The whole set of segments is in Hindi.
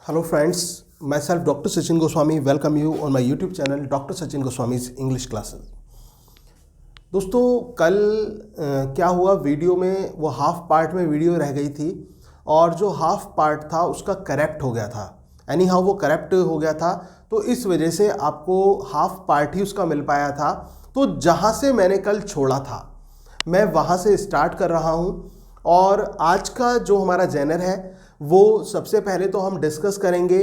Hello friends, myself Dr. Sachin Goswami welcome you on my YouTube channel Dr. Sachin Goswami's English Classes। दोस्तों कल क्या हुआ, वीडियो में वो हाफ पार्ट में वीडियो रह गई थी और जो हाफ पार्ट था उसका करेक्ट हो गया था। एनी हाउ वो करेक्ट हो गया था, तो इस वजह से आपको हाफ पार्ट ही उसका मिल पाया था। तो जहाँ से मैंने कल छोड़ा था मैं वहाँ से स्टार्ट कर रहा हूँ और आज का जो हमारा जेनर है वो सबसे पहले तो हम डिस्कस करेंगे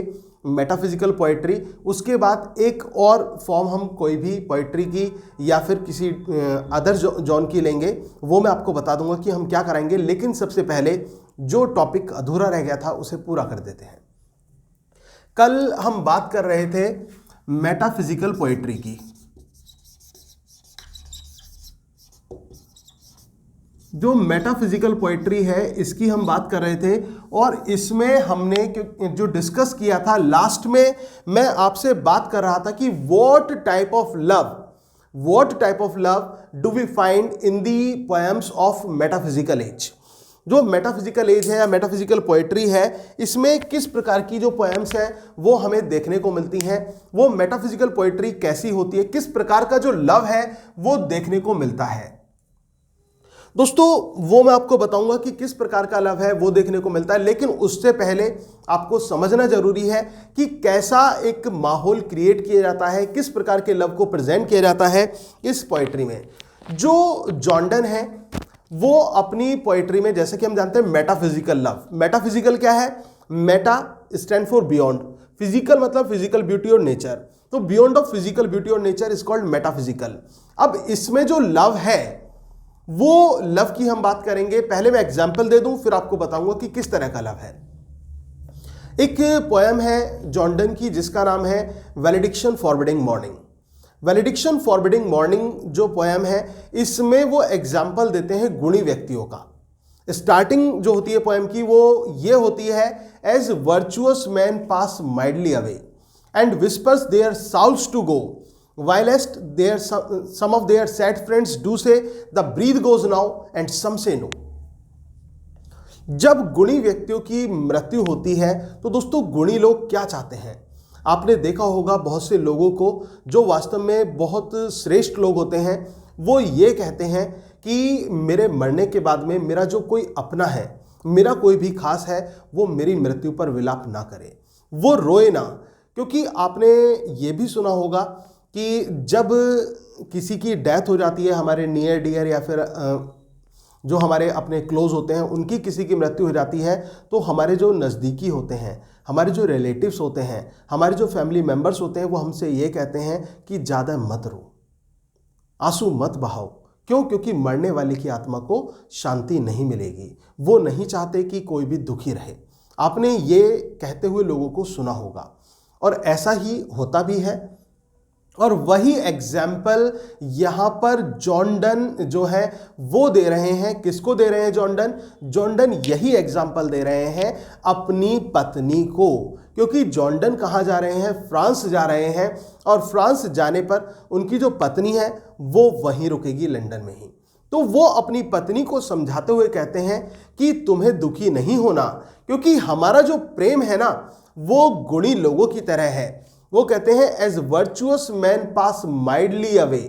मेटाफिजिकल पोइट्री। उसके बाद एक और फॉर्म हम कोई भी पोइट्री की या फिर किसी अदर जॉन की लेंगे, वो मैं आपको बता दूंगा कि हम क्या कराएंगे। लेकिन सबसे पहले जो टॉपिक अधूरा रह गया था उसे पूरा कर देते हैं। कल हम बात कर रहे थे मेटाफिजिकल पोइट्री की। जो मेटाफिजिकल पोइट्री है इसकी हम बात कर रहे थे और इसमें हमने जो डिस्कस किया था लास्ट में, मैं आपसे बात कर रहा था कि what type of love do we find in the poems of metaphysical age. जो मेटाफिजिकल एज है या मेटाफिजिकल पोइट्री है, इसमें किस प्रकार की जो पोएम्स हैं वो हमें देखने को मिलती हैं। वो मेटाफिजिकल पोइट्री कैसी होती है, किस प्रकार का जो लव है वो देखने को मिलता है। दोस्तों वो मैं आपको बताऊंगा कि किस प्रकार का लव है वो देखने को मिलता है, लेकिन उससे पहले आपको समझना जरूरी है कि कैसा एक माहौल क्रिएट किया जाता है, किस प्रकार के लव को प्रेजेंट किया जाता है इस पोइट्री में। जो जॉर्डन है वो अपनी पोइट्री में, जैसे कि हम जानते हैं मेटाफिजिकल लव। मेटाफिजिकल क्या है? Meta stand for beyond, physical मतलब फिजिकल ब्यूटी और नेचर, तो बियॉन्ड ऑफ फिजिकल ब्यूटी और नेचर इज कॉल्ड मेटाफिजिकल। अब इसमें जो लव है वो लव की हम बात करेंगे। पहले मैं एग्जांपल दे दूं फिर आपको बताऊंगा कि किस तरह का लव है। एक पोएम है जॉर्डन की जिसका नाम है वैलेडिक्शन फॉरबिडिंग मॉर्निंग। वैलेडिक्शन फॉरबिडिंग मॉर्निंग जो पोएम है इसमें वो एग्जांपल देते हैं गुणी व्यक्तियों का। स्टार्टिंग जो होती है पोएम की वो ये होती है, as virtuous men pass mildly away and whispers their souls to go whilst some of their sad friends do say the breath goes now and some say no। जब गुणी व्यक्तियों की मृत्यु होती है तो दोस्तों गुणी लोग क्या चाहते हैं? आपने देखा होगा बहुत से लोगों को जो वास्तव में बहुत श्रेष्ठ लोग होते हैं, वो ये कहते हैं कि मेरे मरने के बाद में मेरा जो कोई अपना है, मेरा कोई भी खास है, वो मेरी मृत्यु पर विलाप ना करे, वो रोए ना। क्योंकि आपने ये भी सुना होगा कि जब किसी की डेथ हो जाती है, हमारे नियर डियर या फिर जो हमारे अपने क्लोज होते हैं उनकी किसी की मृत्यु हो जाती है, तो हमारे जो नज़दीकी होते हैं, हमारे जो रिलेटिव्स होते हैं, हमारे जो फैमिली मेम्बर्स होते हैं, वो हमसे ये कहते हैं कि ज़्यादा मत रो, आंसू मत बहाओ। क्यों? क्योंकि मरने वाले की आत्मा को शांति नहीं मिलेगी। वो नहीं चाहते कि कोई भी दुखी रहे। आपने ये कहते हुए लोगों को सुना होगा और ऐसा ही होता भी है। और वही एग्जाम्पल यहाँ पर जॉर्डन जो है वो दे रहे हैं। किसको दे रहे हैं जॉर्डन? जॉर्डन यही एग्जाम्पल दे रहे हैं अपनी पत्नी को, क्योंकि जॉर्डन कहाँ जा रहे हैं? फ्रांस जा रहे हैं और फ्रांस जाने पर उनकी जो पत्नी है वो वहीं रुकेगी, लंदन में ही। तो वो अपनी पत्नी को समझाते हुए कहते हैं कि तुम्हें दुखी नहीं होना, क्योंकि हमारा जो प्रेम है ना वो गुणी लोगों की तरह है। वो कहते हैं as virtuous men pass mildly away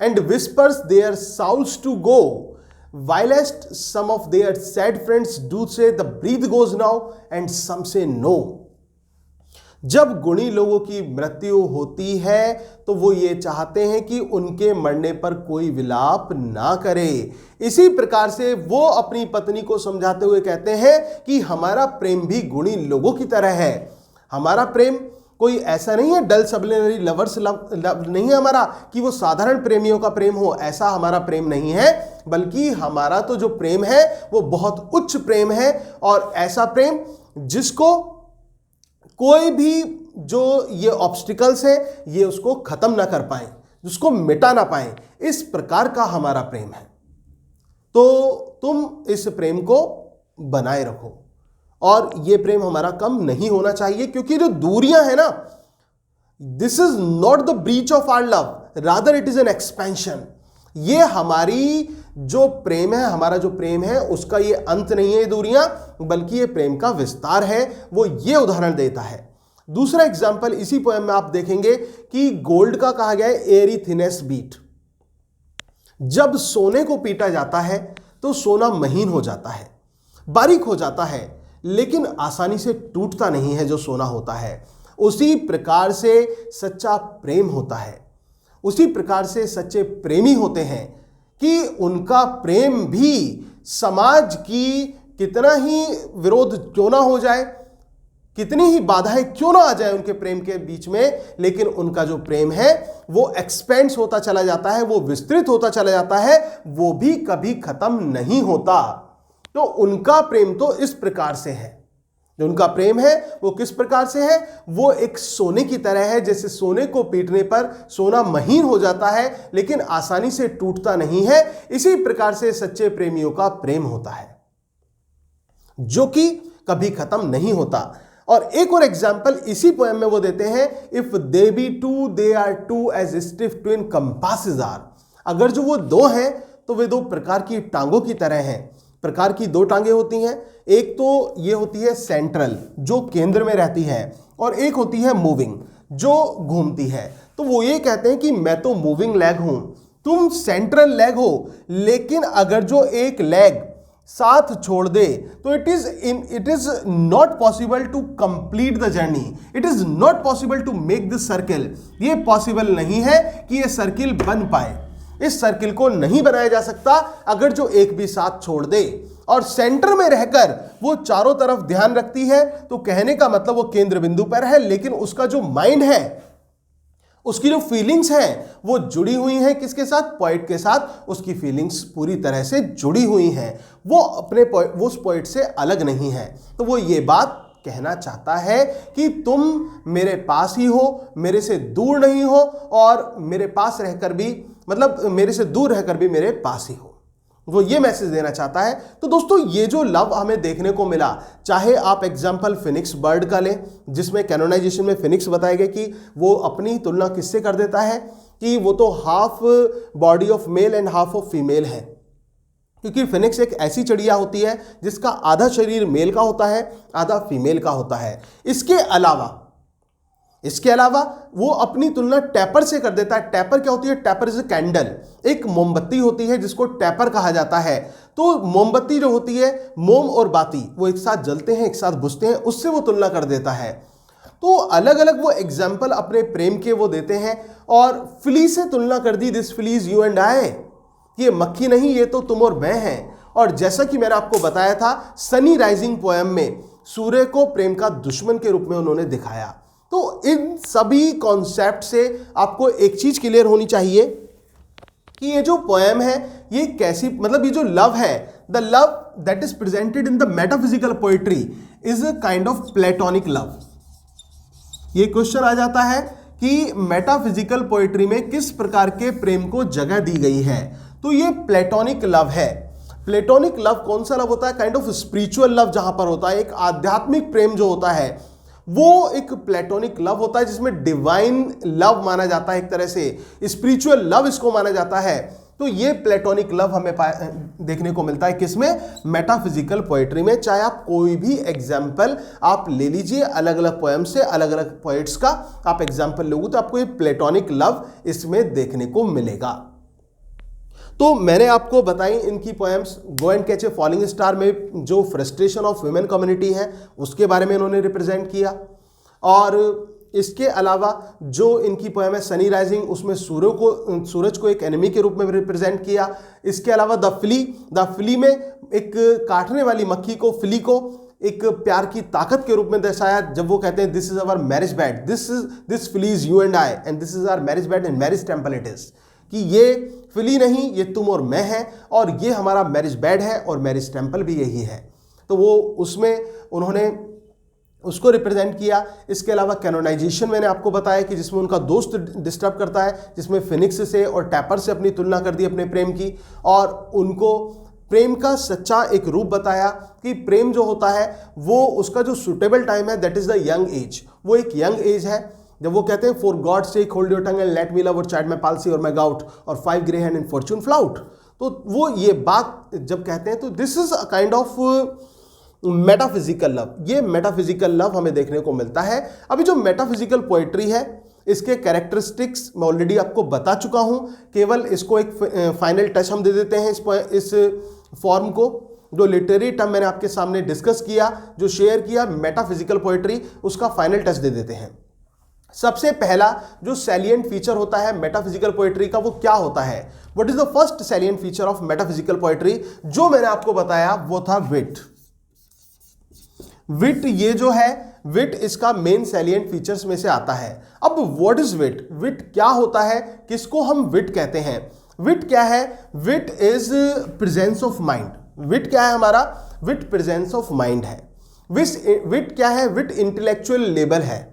and whispers their souls to go whilst some of their sad friends do say the breath goes now and some say no। जब गुणी लोगों की मृत्यु होती है तो वो ये चाहते हैं कि उनके मरने पर कोई विलाप ना करे। इसी प्रकार से वो अपनी पत्नी को समझाते हुए कहते हैं कि हमारा प्रेम भी गुणी लोगों की तरह है। हमारा प्रेम कोई ऐसा नहीं है डल सब्लिमिनरी लवर्स लव नहीं है हमारा, कि वो साधारण प्रेमियों का प्रेम हो, ऐसा हमारा प्रेम नहीं है। बल्कि हमारा तो जो प्रेम है वो बहुत उच्च प्रेम है और ऐसा प्रेम जिसको कोई भी जो ये ऑब्स्टिकल्स है ये उसको खत्म ना कर पाए, जिसको मिटा ना पाए, इस प्रकार का हमारा प्रेम है। तो तुम इस प्रेम को बनाए रखो और ये प्रेम हमारा कम नहीं होना चाहिए, क्योंकि जो दूरियां है ना, this is not the breach of our love, rather it is an expansion. ये हमारी जो प्रेम है, हमारा जो प्रेम है उसका ये अंत नहीं है दूरियां, बल्कि ये प्रेम का विस्तार है, वो ये उदाहरण देता है। दूसरा एग्जाम्पल इसी पोएम में आप देखेंगे कि गोल्ड का कहा गया है एरी थिनेस बीट। जब सोने को पीटा जाता है तो सोना महीन हो जाता है, बारीक हो जाता है, लेकिन आसानी से टूटता नहीं है जो सोना होता है। उसी प्रकार से सच्चा प्रेम होता है, उसी प्रकार से सच्चे प्रेमी होते हैं कि उनका प्रेम भी समाज की कितना ही विरोध क्यों ना हो जाए, कितनी ही बाधाएं क्यों ना आ जाए उनके प्रेम के बीच में, लेकिन उनका जो प्रेम है वो एक्सपेंड्स होता चला जाता है, वो विस्तृत होता चला जाता है, वो भी कभी खत्म नहीं होता। तो उनका प्रेम तो इस प्रकार से है, जो उनका प्रेम है वो किस प्रकार से है, वो एक सोने की तरह है। जैसे सोने को पीटने पर सोना महीन हो जाता है लेकिन आसानी से टूटता नहीं है, इसी प्रकार से सच्चे प्रेमियों का प्रेम होता है जो कि कभी खत्म नहीं होता। और एक और एग्जाम्पल इसी पोएम में वो देते हैं, if they be two they are two as stiff twin compasses are. अगर जो वो दो हैं तो वे दो प्रकार की टांगों की तरह हैं। प्रकार की दो टांगे होती हैं, एक तो ये होती है सेंट्रल जो केंद्र में रहती है, और एक होती है मूविंग जो घूमती है। तो वो ये कहते हैं कि मैं तो मूविंग लेग हूं, तुम सेंट्रल लेग हो, लेकिन अगर जो एक लेग साथ छोड़ दे तो it is not possible to complete the journey, it is not possible to make this circle. ये पॉसिबल नहीं है कि ये सर्किल बन पाए, इस सर्किल को नहीं बनाया जा सकता अगर जो एक भी साथ छोड़ दे। और सेंटर में रहकर वो चारों तरफ ध्यान रखती है, तो कहने का मतलब वो केंद्र बिंदु पर है, लेकिन उसका जो माइंड है, उसकी जो फीलिंग्स हैं वो जुड़ी हुई हैं किसके साथ, पोएट के साथ। उसकी फीलिंग्स पूरी तरह से जुड़ी हुई हैं, वो अपने वो उस पोएट से अलग नहीं है। तो वो ये बात कहना चाहता है कि तुम मेरे पास ही हो, मेरे से दूर नहीं हो, और मेरे पास रहकर भी, मतलब मेरे से दूर रहकर भी मेरे पास ही हो। वो ये मैसेज देना चाहता है। तो दोस्तों ये जो लव हमें देखने को मिला, चाहे आप एग्जाम्पल फिनिक्स बर्ड का लें, जिसमें कैनोनाइजेशन में फिनिक्स बताए गए कि वो अपनी तुलना किससे कर देता है कि वो तो half body of male and half of female है, क्योंकि फिनिक्स एक ऐसी चिड़िया होती है जिसका आधा शरीर मेल का होता है, आधा फीमेल का होता है। इसके अलावा वो अपनी तुलना टैपर से कर देता है। टैपर क्या होती है, टैपर इज अ कैंडल, एक मोमबत्ती होती है जिसको टैपर कहा जाता है। तो मोमबत्ती जो होती है, मोम और बाती वो एक साथ जलते हैं, एक साथ बुझते हैं, उससे वो तुलना कर देता है। तो अलग अलग वो एग्जाम्पल अपने प्रेम के वो देते हैं। और फ्ली से तुलना कर दी, this flea is you and I, ये मक्खी नहीं, ये तो तुम और मैं हैं। और जैसा कि मैंने आपको बताया था, सनी राइजिंग पोएम में सूर्य को प्रेम का दुश्मन के रूप में उन्होंने दिखाया। तो इन सभी कॉन्सेप्ट से आपको एक चीज क्लियर होनी चाहिए कि ये जो पोएम है ये कैसी, मतलब ये जो लव है, the love that is presented in the metaphysical poetry is a kind of platonic love. ये क्वेश्चन आ जाता है कि मेटाफिजिकल पोएट्री में किस प्रकार के प्रेम को जगह दी गई है। तो ये प्लेटोनिक लव है। प्लेटोनिक लव कौन सा लव होता है, काइंड ऑफ स्पिरिचुअल लव जहां पर होता है, एक आध्यात्मिक प्रेम जो होता है वो एक प्लेटोनिक लव होता है, जिसमें डिवाइन लव माना जाता है, एक तरह से स्पिरिचुअल लव इसको माना जाता है। तो ये प्लेटोनिक लव हमें देखने को मिलता है किसमें, मेटाफिजिकल पोएट्री में। चाहे आप कोई भी एग्जाम्पल आप ले लीजिए, अलग अलग पोएम से, अलग अलग पोएट्स का आप एग्जाम्पल लोगे तो आपको ये प्लेटोनिक लव इसमें देखने को मिलेगा। तो मैंने आपको बताई इनकी poems. Go and catch a falling star में जो फ्रस्ट्रेशन ऑफ वुमेन कम्युनिटी है उसके बारे में इन्होंने रिप्रेजेंट किया। और इसके अलावा जो इनकी पोएम है सनी राइजिंग, उसमें सूरज को एक एनिमी के रूप में रिप्रेजेंट किया। इसके अलावा द फ्ली में एक काटने वाली मक्खी को, फ्ली को एक प्यार की ताकत के रूप में दर्शाया, जब वो कहते हैं this is our marriage bed, this flea is you and I and this is our marriage bed and marriage temple it is, कि ये फ्ली नहीं, ये तुम और मैं हैं, और ये हमारा मैरिज बेड है और मैरिज टेम्पल भी यही है। तो वो उसमें उन्होंने उसको रिप्रेजेंट किया। इसके अलावा कैनोनाइजेशन मैंने आपको बताया कि जिसमें उनका दोस्त डिस्टर्ब करता है, जिसमें फिनिक्स से और टैपर से अपनी तुलना कर दी अपने प्रेम की, और उनको प्रेम का सच्चा एक रूप बताया कि प्रेम जो होता है वो उसका जो सुटेबल टाइम है that is the young age, वो एक यंग एज है। जब वो कहते हैं for God sake hold your tongue and let me love और चाइल्ड माय पालसी और माय गाउट और 5 grey hand in Fortune flout, तो वो ये बात जब कहते हैं तो this is a kind of metaphysical love. ये मेटाफिजिकल लव हमें देखने को मिलता है। अभी जो मेटाफिजिकल पोएट्री है इसके कैरेक्टरिस्टिक्स मैं ऑलरेडी आपको बता चुका हूं, केवल इसको एक फाइनल टच हम दे देते हैं इस फॉर्म को। जो लिटरेरी टर्म मैंने आपके सामने डिस्कस किया, जो शेयर किया मेटाफिजिकल पोएट्री, उसका फाइनल टच दे देते हैं। सबसे पहला जो सैलिएंट फीचर होता है मेटाफिजिकल पोएट्री का, वो क्या होता है? What is the first salient feature of metaphysical poetry? जो मैंने आपको बताया वो था विट। विट ये जो है, विट इसका मेन सैलिएंट फीचर्स में से आता है। अब व्हाट इज विट? विट क्या होता है, किसको हम विट कहते हैं? विट क्या है? विट इज प्रेजेंस ऑफ माइंड। विट क्या है हमारा? विट प्रेजेंस ऑफ माइंड है। विट क्या है? विट इंटेलेक्चुअल लेवल है।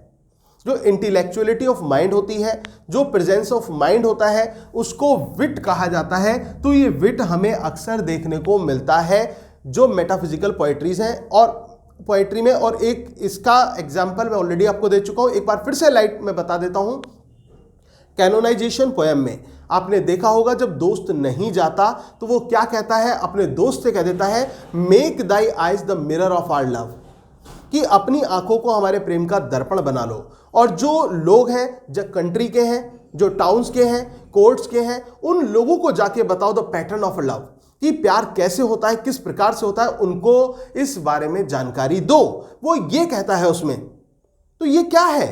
जो इंटेलेक्चुअलिटी ऑफ माइंड होती है, जो प्रेजेंस ऑफ माइंड होता है, उसको विट कहा जाता है। तो ये विट हमें अक्सर देखने को मिलता है जो मेटाफिजिकल पोएट्रीज हैं और पोएट्री में। और एक इसका एग्जाम्पल मैं ऑलरेडी आपको दे चुका हूं, एक बार फिर से लाइट में बता देता हूं। कैनोनाइजेशन पोएम में आपने देखा होगा जब दोस्त नहीं जाता तो वो क्या कहता है? अपने दोस्त से कह देता है, make thy eyes the mirror of our love, कि अपनी आंखों को हमारे प्रेम का दर्पण बना लो। और जो लोग हैं, जो कंट्री के हैं, जो टाउन्स के हैं, कोर्ट्स के हैं, उन लोगों को जाके बताओ द पैटर्न ऑफ लव, कि प्यार कैसे होता है, किस प्रकार से होता है, उनको इस बारे में जानकारी दो। वो ये कहता है उसमें। तो ये क्या है?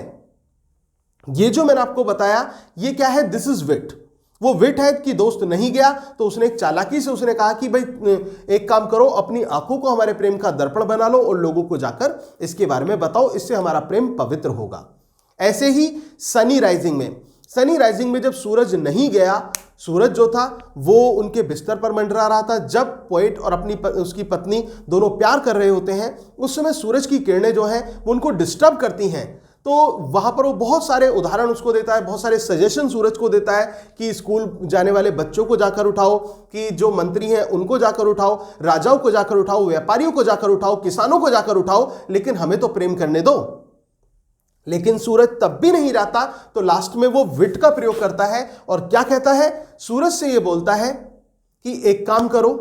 ये जो मैंने आपको बताया ये क्या है? दिस इज विट। वो विट है कि दोस्त नहीं गया तो उसने एक चालाकी से उसने कहा कि भाई एक काम करो, अपनी आंखों को हमारे प्रेम का दर्पण बना लो और लोगों को जाकर इसके बारे में बताओ, इससे हमारा प्रेम पवित्र होगा। ऐसे ही सनी राइजिंग में जब सूरज नहीं गया, सूरज जो था वो उनके बिस्तर पर मंडरा रहा था। जब पोएट और उसकी पत्नी दोनों प्यार कर रहे होते हैं, उस समय सूरज की किरणें जो हैं वो उनको डिस्टर्ब करती हैं। तो वहां पर वो बहुत सारे उदाहरण उसको देता है, बहुत सारे सजेशन सूरज को देता है कि स्कूल जाने वाले बच्चों को जाकर उठाओ, कि जो मंत्री हैं उनको जाकर उठाओ, राजाओं को जाकर उठाओ, व्यापारियों को जाकर उठाओ, किसानों को जाकर उठाओ, लेकिन हमें तो प्रेम करने दो। लेकिन सूरज तब भी नहीं रहता, तो लास्ट में वो विट का प्रयोग करता है और क्या कहता है? सूरज से ये बोलता है कि एक काम करो,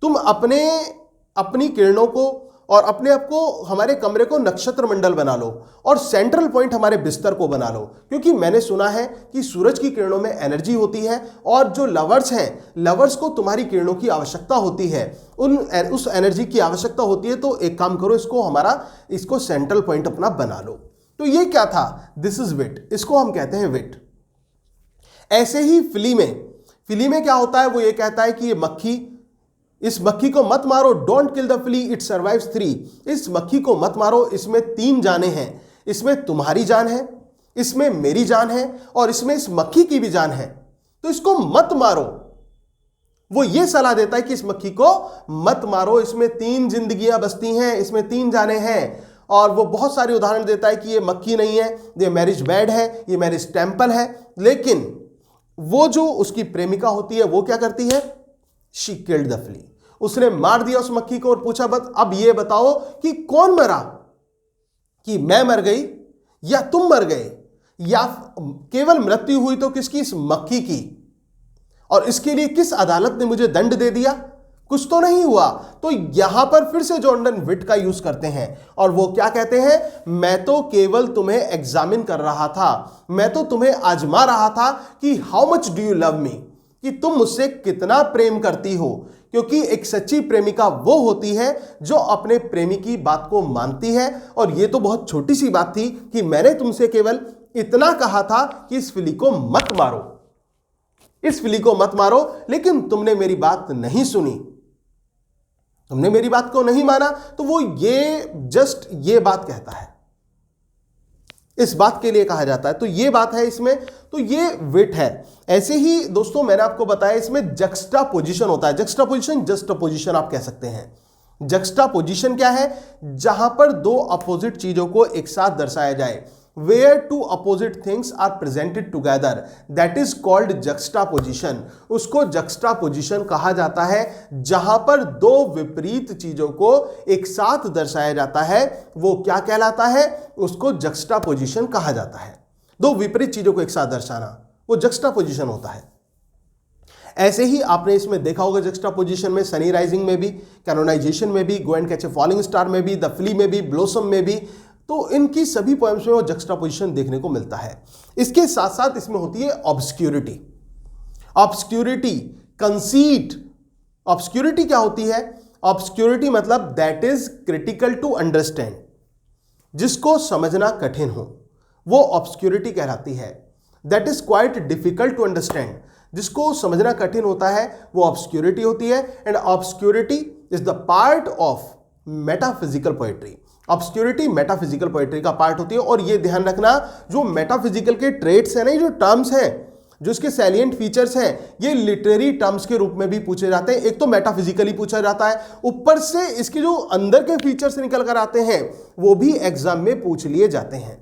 तुम अपनी किरणों को और अपने आप को, हमारे कमरे को नक्षत्र मंडल बना लो और सेंट्रल पॉइंट हमारे बिस्तर को बना लो। क्योंकि मैंने सुना है कि सूरज की किरणों में एनर्जी होती है और जो लवर्स हैं, लवर्स को तुम्हारी किरणों की आवश्यकता होती है, उस एनर्जी की आवश्यकता होती है। तो एक काम करो, इसको सेंट्रल पॉइंट अपना बना लो। तो ये क्या था? दिस इज विट। इसको हम कहते हैं विट। ऐसे ही फिली में क्या होता है? वो ये कहता है कि ये मक्खी, इस मक्खी को मत मारो, don't kill the flea, it survives 3। इस मक्खी को मत मारो, इसमें 3 जानें हैं। इसमें तुम्हारी जान है, इसमें मेरी जान है और इसमें इस मक्खी की भी जान है, तो इसको मत मारो। वो ये सलाह देता है कि इस मक्खी को मत मारो, इसमें 3 जिंदगियां बसती हैं, इसमें 3 जानें हैं। और वो बहुत सारे उदाहरण देता है कि ये मक्खी नहीं है, ये मैरिज बेड है, ये मैरिज टेम्पल है। लेकिन वो जो उसकी प्रेमिका होती है वो क्या करती है? She killed the flea. उसने मार दिया उस मक्खी को और पूछा, बस अब ये बताओ कि कौन मरा, कि मैं मर गई या तुम मर गए, या केवल मृत्यु हुई तो किसकी? इस मक्खी की। और इसके लिए किस अदालत ने मुझे दंड दे दिया? कुछ तो नहीं हुआ। तो यहां पर फिर से जॉर्डन विट का यूज करते हैं और वो क्या कहते हैं? मैं तो केवल तुम्हें एग्जामिन कर रहा था, मैं तो तुम्हें आजमा रहा था कि how much do you love me, कि तुम मुझसे कितना प्रेम करती हो। क्योंकि एक सच्ची प्रेमिका वो होती है जो अपने प्रेमी की बात को मानती है। और ये तो बहुत छोटी सी बात थी कि मैंने तुमसे केवल इतना कहा था कि इस फिली को मत मारो, इस फिली को मत मारो, लेकिन तुमने मेरी बात नहीं सुनी, तुमने मेरी बात को नहीं माना। तो वो ये बात कहता है, इस बात के लिए कहा जाता है। तो ये बात है इसमें, तो ये विट है। ऐसे ही दोस्तों मैंने आपको बताया इसमें जक्स्टापोजिशन होता है। जस्टपोजिशन आप कह सकते हैं। जक्स्टापोजिशन क्या है? जहां पर 2 अपोजिट चीजों को एक साथ दर्शाया जाए। Where 2 opposite things are presented together, that is called juxtaposition। उसको juxtaposition कहा जाता है। जहां पर 2 विपरीत चीजों को एक साथ दर्शाया जाता है वो क्या कहलाता है? उसको juxtaposition कहा जाता है। 2 विपरीत चीजों को एक साथ दर्शाना वो juxtaposition होता है। ऐसे ही आपने इसमें देखा होगा जक्सटापोजिशन में, सनी राइजिंग में भी, कैनोनाइजेशन में भी, go and catch a falling star में भी, द फ्ली में भी, ब्लोसम में भी, तो इनकी सभी पोएम्स में वो जक्सटापोजिशन देखने को मिलता है। इसके साथ साथ इसमें होती है ऑब्सक्यूरिटी। ऑब्सक्यूरिटी, कंसीट। ऑब्सक्यूरिटी क्या होती है? ऑब्सक्यूरिटी मतलब that is critical to understand, जिसको समझना कठिन हो वो ऑब्सक्यूरिटी कहलाती है। That is quite difficult to understand, जिसको समझना कठिन होता है वो ऑब्सक्यूरिटी होती है। And obscurity is the part of metaphysical poetry. Obscurity metaphysical poetry का पार्ट होती है। और ये ध्यान रखना, जो मेटाफिजिकल के ट्रेट्स हैं ना, जो टर्म्स हैं, जो इसके सैलिएंट फीचर्स हैं, ये लिटरेरी टर्म्स के रूप में भी पूछे जाते हैं। एक तो मेटाफिजिकली पूछा जाता है, ऊपर से इसके जो अंदर के फीचर्स निकल कर आते हैं वो भी एग्जाम में पूछ लिए जाते हैं।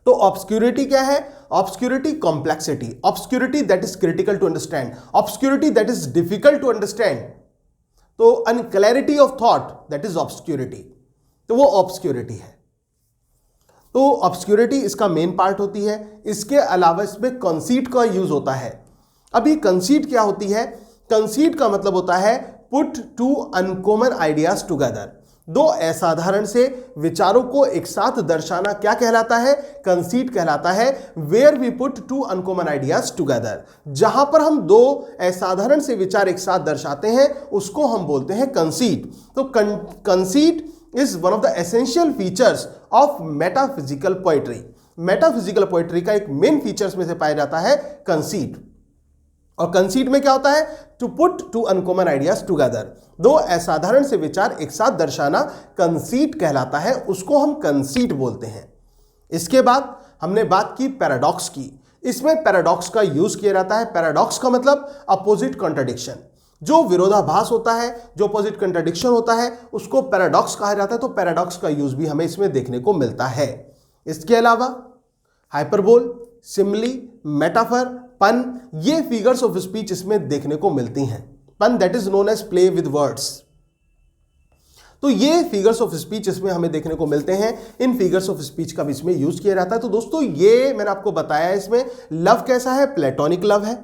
तो ऑब्सक्यूरिटी क्या है? Obscurity complexity, obscurity that is critical to understand, obscurity that is difficult to understand. तो unclarity of thought that is obscurity, तो वो ऑब्सक्यूरिटी है। तो ऑब्सक्यूरिटी इसका मेन पार्ट होती है। इसके अलावा इसमें कंसीट का यूज होता है। अभी कंसीट क्या होती है? कंसीट का मतलब होता है put two uncommon ideas together, दो असाधारण से विचारों को एक साथ दर्शाना क्या कहलाता है? कंसीट कहलाता है। Where we put two uncommon ideas together, जहां पर हम दो असाधारण से विचार एक साथ दर्शाते हैं उसको हम बोलते हैं कंसीट। तो conceit is one of the essential features of metaphysical poetry। Metaphysical poetry का एक मेन फीचर्स में से पाया जाता है कंसीट। और कंसीट में क्या होता है? To put two uncommon ideas together, दो असाधारण से विचार एक साथ दर्शाना कंसीट कहलाता है, उसको हम कंसीट बोलते हैं। इसके बाद हमने बात की पैराडॉक्स की। इसमें पैराडॉक्स का यूज किया जाता है। पैराडॉक्स का मतलब अपोजिट कॉन्ट्रडिक्शन, जो विरोधाभास होता है, जो अपोजिट कंट्राडिक्शन होता है, उसको पैराडॉक्स कहा जाता है। तो पैराडॉक्स का यूज भी हमें इसमें देखने को मिलता है। इसके अलावा हाइपरबोल, सिमिली, मेटाफर, पन, ये फिगर्स ऑफ स्पीच इसमें देखने को मिलती हैं। Pun that is known as play with words. तो ये फिगर्स ऑफ स्पीच इसमें हमें देखने को मिलते हैं। इन फिगर्स ऑफ स्पीच का भी इसमें यूज किया जाता है। तो दोस्तों ये मैंने आपको बताया, इसमें लव कैसा है? प्लेटोनिक लव है,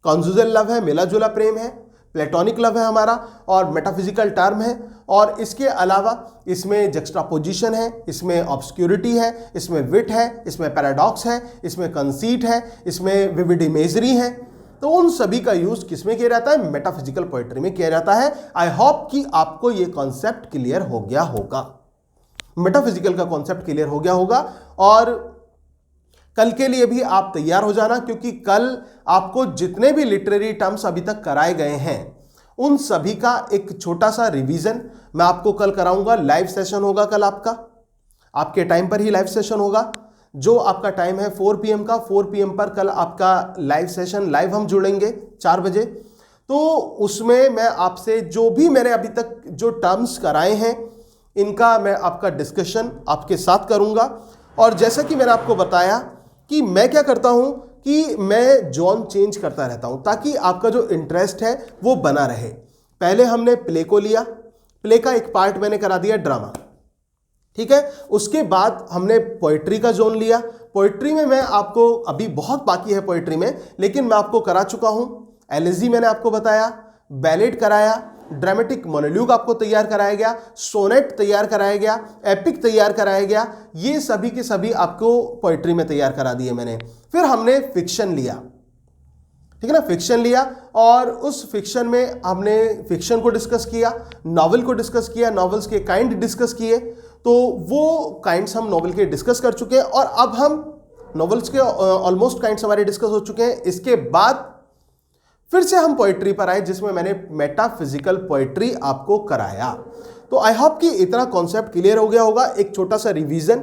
कॉन्जुगल लव है, मिला जुला प्रेम है, प्लेटोनिक लव है हमारा, और मेटाफिजिकल टर्म है। और इसके अलावा इसमें जक्सटापोजिशन है, इसमें ऑब्सक्यूरिटी है, इसमें विट है, इसमें पैराडॉक्स है, इसमें कंसीट है, इसमें विविड इमेजरी है। तो उन सभी का यूज किसमें किया जाता है? मेटाफिजिकल पोएट्री में किया जाता है। आई होप कि आपको ये कॉन्सेप्ट क्लियर हो गया होगा, मेटाफिजिकल का कॉन्सेप्ट क्लियर हो गया होगा। और कल के लिए भी आप तैयार हो जाना, क्योंकि कल आपको जितने भी लिटरेरी टर्म्स अभी तक कराए गए हैं उन सभी का एक छोटा सा रिवीजन मैं आपको कल कराऊंगा। लाइव सेशन होगा कल आपका, आपके टाइम पर ही लाइव सेशन होगा। जो आपका टाइम है 4 PM का, 4 PM पर कल आपका लाइव सेशन, लाइव हम जुड़ेंगे 4 बजे। तो उसमें मैं आपसे जो भी मैंने अभी तक जो टर्म्स कराए हैं इनका मैं आपका डिस्कशन आपके साथ करूंगा। और जैसा कि मैंने आपको बताया कि मैं क्या करता हूं कि मैं जॉन चेंज करता रहता हूं ताकि आपका जो इंटरेस्ट है वो बना रहे। पहले हमने प्ले को लिया, प्ले का एक पार्ट मैंने करा दिया ड्रामा, ठीक है। उसके बाद हमने पोएट्री का जोन लिया। पोएट्री में मैं आपको, अभी बहुत बाकी है पोएट्री में, लेकिन मैं आपको करा चुका हूं। एलिजी मैंने आपको बताया, बैलेड कराया, ड्रामेटिक मोनोलॉग आपको तैयार कराया गया, सोनेट तैयार कराया गया, एपिक तैयार कराया गया। ये सभी के सभी आपको पोएट्री में तैयार करा दिए मैंने। फिर हमने फिक्शन लिया, ठीक है ना, फिक्शन लिया। और उस फिक्शन में हमने फिक्शन को डिस्कस किया, नॉवेल को डिस्कस किया, नॉवेल्स के काइंड डिस्कस किए। तो वो काइंड्स हम नॉवेल के डिस्कस कर चुके हैं और अब हम नॉवेल्स के ऑलमोस्ट काइंड्स हमारे डिस्कस हो चुके हैं। इसके बाद फिर से हम पोएट्री पर आए जिसमें मैंने मेटाफिजिकल पोएट्री आपको कराया। तो आई होप कि इतना कॉन्सेप्ट क्लियर हो गया होगा। एक छोटा सा रिवीजन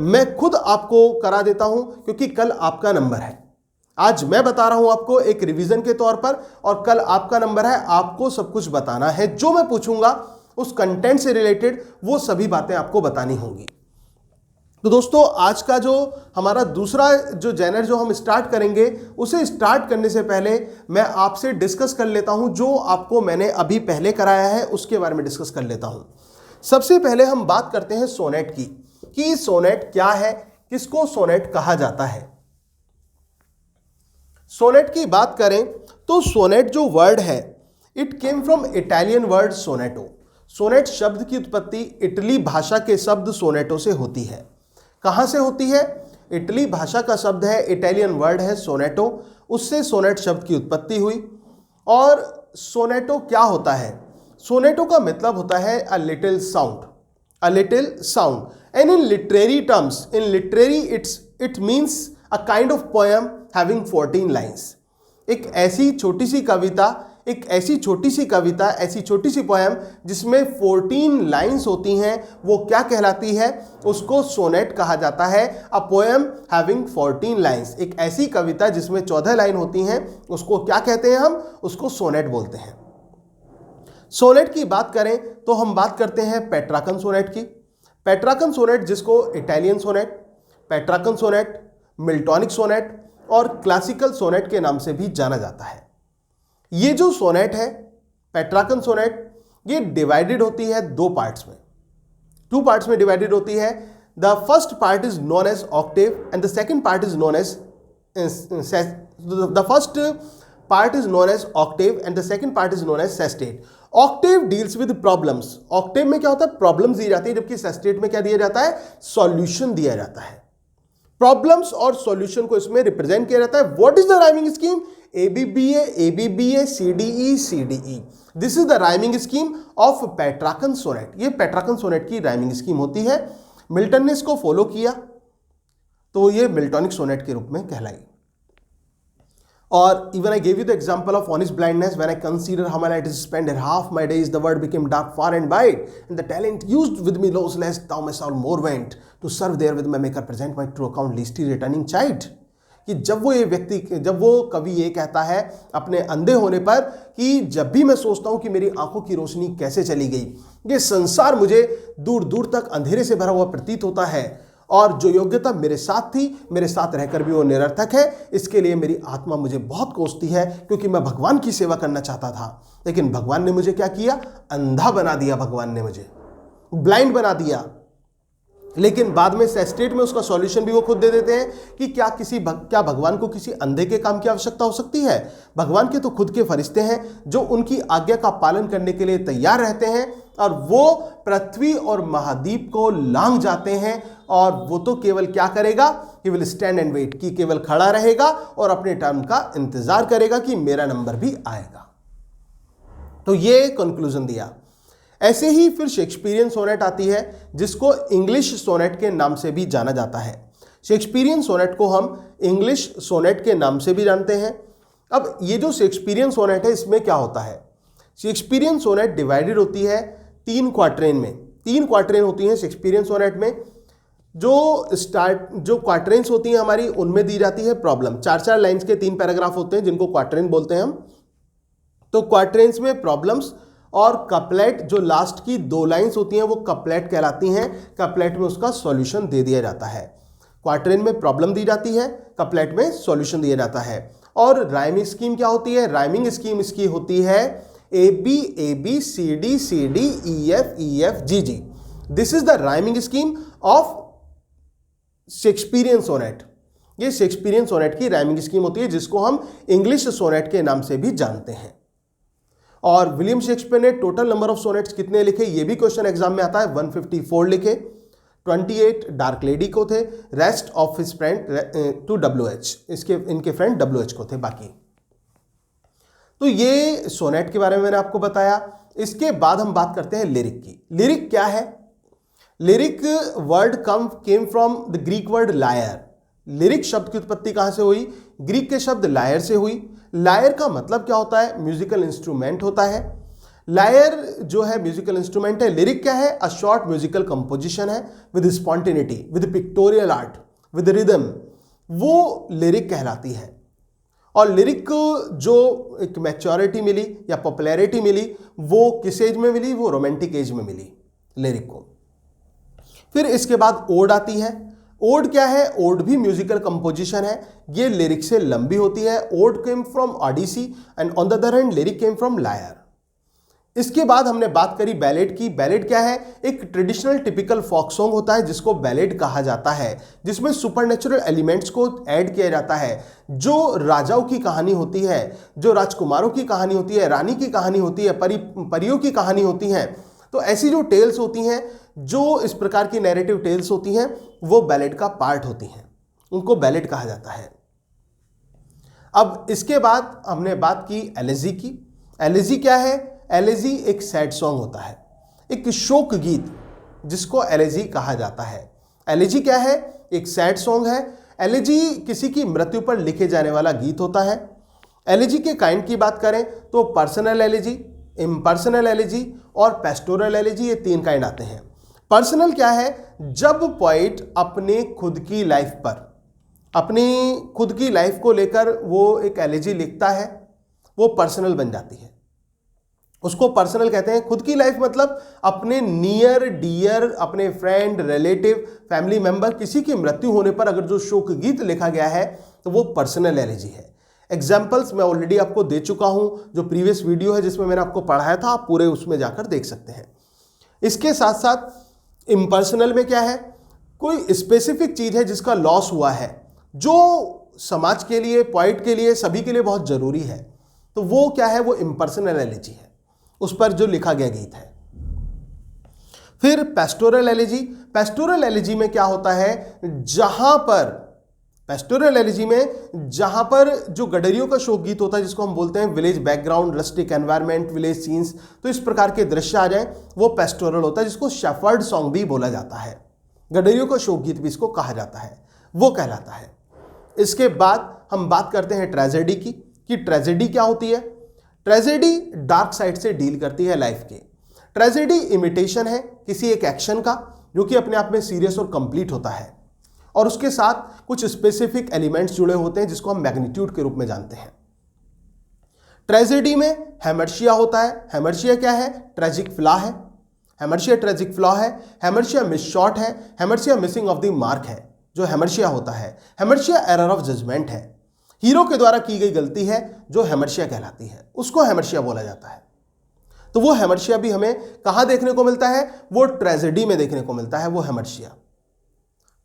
मैं खुद आपको करा देता हूं क्योंकि कल आपका नंबर है। आज मैं बता रहा हूं आपको एक रिवीजन के तौर पर, और कल आपका नंबर है, आपको सब कुछ बताना है। जो मैं पूछूंगा उस कंटेंट से रिलेटेड वो सभी बातें आपको बतानी होंगी। तो दोस्तों आज का जो हमारा दूसरा जो जैनर जो हम स्टार्ट करेंगे, उसे स्टार्ट करने से पहले मैं आपसे डिस्कस कर लेता हूं जो आपको मैंने अभी पहले कराया है उसके बारे में डिस्कस कर लेता हूं। सबसे पहले हम बात करते हैं सोनेट की, कि सोनेट क्या है, किसको सोनेट कहा जाता है। सोनेट की बात करें तो सोनेट जो वर्ड है it came from Italian word sonetto. Sonnet शब्द की उत्पत्ति इटली भाषा के शब्द सोनेटो से होती है। कहां से होती है? इटली भाषा का शब्द है, इटालियन वर्ड है सोनेटो, उससे सोनेट शब्द की उत्पत्ति हुई। और सोनेटो क्या होता है? सोनेटो का मतलब होता है a little sound, a little sound. And in literary terms, in literary it means a kind of poem having 14 lines. एक ऐसी छोटी सी कविता, ऐसी छोटी सी पोएम जिसमें 14 लाइन्स होती हैं, वो क्या कहलाती है? उसको सोनेट कहा जाता है। अ पोएम हैविंग 14 लाइन्स, एक ऐसी कविता जिसमें 14 लाइन होती हैं, उसको क्या कहते हैं? हम उसको सोनेट बोलते हैं। सोनेट की बात करें तो हम बात करते हैं पेट्राकन सोनेट की। पेट्राकन सोनेट, जिसको इटालियन सोनेट, पेट्राकन सोनेट, मिल्टॉनिक सोनेट और क्लासिकल सोनेट के नाम से भी जाना जाता है। ये जो सोनेट है, पेट्राकन सोनेट, ये डिवाइडेड होती है दो पार्ट्स में, टू पार्ट्स में डिवाइडेड होती है। The first part is known as octave and the second part is known as the first part is known as octave and the second part is known as sestet. Octave deals with problems. Octave में क्या होता है? प्रॉब्लम्स दी जाती है, जबकि सेस्टेट में क्या दिया जाता है? सॉल्यूशन दिया जाता है। प्रॉब्लम्स और सॉल्यूशन को इसमें रिप्रेजेंट किया जाता है। What is the rhyming scheme? ABBA, ABBA, CDE, CDE। This is the rhyming scheme of Petrarchan sonnet. ये पेट्राकन सोनेट की राइमिंग स्कीम होती है। मिल्टन ने इसको फॉलो किया तो ये मिल्टॉनिक सोनेट के रूप में कहलाई। और even I gave you the example of honest blindness when I consider how my life is spent and half my days the world became dark far and wide and the talent used with me lossless thou my soul more went to serve there with my maker present my true account least returning child। कि जब वो कवि ये कहता है अपने अंधे होने पर कि जब भी मैं सोचता हूं कि मेरी आंखों की रोशनी कैसे चली गई, ये संसार मुझे दूर दूर तक अंधेरे से भरा हुआ प्रतीत होता है और जो योग्यता मेरे साथ थी, मेरे साथ रहकर भी वो निरर्थक है। इसके लिए मेरी आत्मा मुझे बहुत कोसती है क्योंकि मैं भगवान की सेवा करना चाहता था, लेकिन भगवान ने मुझे क्या किया? अंधा बना दिया। भगवान ने मुझे ब्लाइंड बना दिया। लेकिन बाद में सेस्टेट में उसका सॉल्यूशन भी वो खुद दे देते हैं कि क्या भगवान को किसी अंधे के काम की आवश्यकता हो सकती है? भगवान के तो खुद के फरिश्ते हैं जो उनकी आज्ञा का पालन करने के लिए तैयार रहते हैं और वो पृथ्वी और महाद्वीप को लांघ जाते हैं। और वो तो केवल क्या करेगा? He will stand and wait, कि केवल खड़ा रहेगा और अपने टर्म का इंतजार करेगा कि मेरा नंबर भी आएगा। तो ये कंक्लूजन दिया। ऐसे ही फिर शेक्सपियरियन सोनेट आती है जिसको इंग्लिश सोनेट के नाम से भी जाना जाता है। शेक्सपियरियन सोनेट को हम इंग्लिश सोनेट के नाम से भी जानते हैं। अब ये जो शेक्सपियरियन सोनेट है, इसमें क्या होता है? शेक्सपियरियन सोनेट डिवाइडेड होती है 3 क्वार्टरेन में। 3 क्वार्टरेन होती हैं शेक्सपियरियन सोनेट में। जो क्वार्टरेन्स होती हैं हमारी, उनमें दी जाती है प्रॉब्लम। 4-4 लाइन्स के 3 पैराग्राफ होते हैं जिनको क्वार्टरेन बोलते हैं हम। तो क्वार्टरेन्स में प्रॉब्लम्स और कपलेट, जो लास्ट की 2 लाइन्स होती हैं वो कपलेट कहलाती हैं। कपलेट में उसका सॉल्यूशन दे दिया जाता है। क्वार्टरेन में प्रॉब्लम दी जाती है, कपलेट में सॉल्यूशन दिया जाता है। और राइमिंग स्कीम क्या होती है? राइमिंग स्कीम इसकी होती है AB AB CD CD EF EF GG। This is the rhyming scheme of Shakespearean sonnet. ये शेक्सपियरियन सोनेट की राइमिंग स्कीम होती है जिसको हम इंग्लिश सोनेट के नाम से भी जानते हैं। और विलियम शेक्सपियर ने टोटल नंबर ऑफ सोनेट्स कितने लिखे, ये भी क्वेश्चन एग्जाम में आता है। 154 लिखे, 28 डार्क लेडी को थे, rest of his friend to WH, इनके फ्रेंड WH को थे बाकी। तो ये सोनेट के बारे में मैंने आपको बताया। इसके बाद हम बात करते हैं लिरिक की। लिरिक क्या है? Lyric word came from the Greek word lyre. Lyric शब्द की उत्पत्ति कहां से हुई? ग्रीक के शब्द लायर से हुई। लायर का मतलब क्या होता है? म्यूजिकल इंस्ट्रूमेंट होता है। लायर जो है म्यूजिकल इंस्ट्रूमेंट है। लिरिक क्या है? अ शॉर्ट म्यूजिकल कंपोजिशन है with spontaneity, with pictorial art, with rhythm, वो लिरिक कहलाती है। और लिरिक को जो एक मैच्योरिटी मिली या पॉपुलैरिटी मिली, वो किस एज में मिली? वो रोमांटिक एज में मिली लिरिक को। फिर इसके बाद ओड आती है। ओड क्या है? ओड भी म्यूजिकल कंपोजिशन है, ये लिरिक से लंबी होती है। Ode came from Odyssey and on the other hand lyric came from lyre. इसके बाद हमने बात करी बैलेड की। बैलेड क्या है? एक ट्रेडिशनल टिपिकल फोक सॉन्ग होता है जिसको बैलेड कहा जाता है, जिसमें सुपरनेचुरल एलिमेंट्स को ऐड किया जाता है। जो राजाओं की कहानी होती है, जो राजकुमारों की कहानी होती है, रानी की कहानी होती है, परियों की कहानी होती है, तो ऐसी जो टेल्स होती हैं, जो इस प्रकार की नैरेटिव टेल्स होती हैं, वो बैलेड का पार्ट होती हैं, उनको बैलेड कहा जाता है। अब इसके बाद हमने बात की एलेजी की। एलेजी क्या है? एलेजी एक सैड सॉन्ग होता है, एक शोक गीत, जिसको एलेजी कहा जाता है। एलेजी क्या है? एक सैड सॉन्ग है। एलेजी किसी की मृत्यु पर लिखे जाने वाला गीत होता है। एलेजी के काइंड की बात करें तो पर्सनल एलेजी, इम्पर्सनल एलेजी और पेस्टोरल एलेजी, ये 3 काइंड आते हैं। पर्सनल क्या है? जब पोइट अपने खुद की लाइफ पर, अपनी खुद की लाइफ को लेकर वो एक एलेजी लिखता है, वो पर्सनल बन जाती है, उसको पर्सनल कहते हैं। खुद की लाइफ मतलब अपने नियर डियर, अपने फ्रेंड, रिलेटिव, फैमिली मेंबर, किसी की मृत्यु होने पर अगर जो शोक गीत लिखा गया है तो वो पर्सनल एलेजी है। एग्जाम्पल्स मैं ऑलरेडी आपको दे चुका हूं, जो प्रीवियस वीडियो है जिसमें मैंने आपको पढ़ाया था, आप पूरे उसमें जाकर देख सकते हैं। इसके साथ साथ इम्पर्सनल में क्या है? कोई स्पेसिफिक चीज है जिसका लॉस हुआ है, जो समाज के लिए, पॉइंट के लिए, सभी के लिए बहुत जरूरी है, तो वो क्या है? वो इम्पर्सनल एलेजी है, उस पर जो लिखा गया गीत है। फिर पेस्टोरल एलेजी। पेस्टोरल एलेजी में क्या होता है? पेस्टोरल एलेजी में जहां पर जो गडरियों का शोक गीत होता है, जिसको हम बोलते हैं village background, rustic environment, village scenes, तो इस प्रकार के दृश्य आ जाए, वो पेस्टोरल होता है, जिसको शेफर्ड सॉन्ग भी बोला जाता है, गडरियों का शोक गीत भी इसको कहा जाता है, वो कहलाता है। इसके बाद हम बात करते हैं ट्रेजेडी की, कि ट्रेजेडी क्या होती है। ट्रेजेडी डार्क साइड से डील करती है लाइफ के। ट्रेजेडी इमिटेशन है किसी एक एक्शन का, जो कि अपने आप में सीरियस और कंप्लीट होता है, और उसके साथ कुछ स्पेसिफिक एलिमेंट्स जुड़े होते हैं, जिसको हम मैग्नीट्यूड के रूप में जानते हैं। ट्रेजेडी में हेमर्शिया होता है। हेमर्शिया क्या है? ट्रेजिक फ्लॉ है। हेमर्शिया ट्रेजिक फ्लॉ है। हेमर्शिया मिस शॉट है। हेमर्शिया मिसिंग ऑफ द मार्क है, जो हेमर्शिया होता है। हेमर्शिया एरर ऑफ जजमेंट है, हीरो के द्वारा की गई गलती है, जो हेमर्शिया कहलाती है, उसको हेमर्शिया बोला जाता है। तो वो हेमर्शिया भी हमें कहां देखने को मिलता है? वो ट्रेजेडी में देखने को मिलता है। वो हेमर्शिया,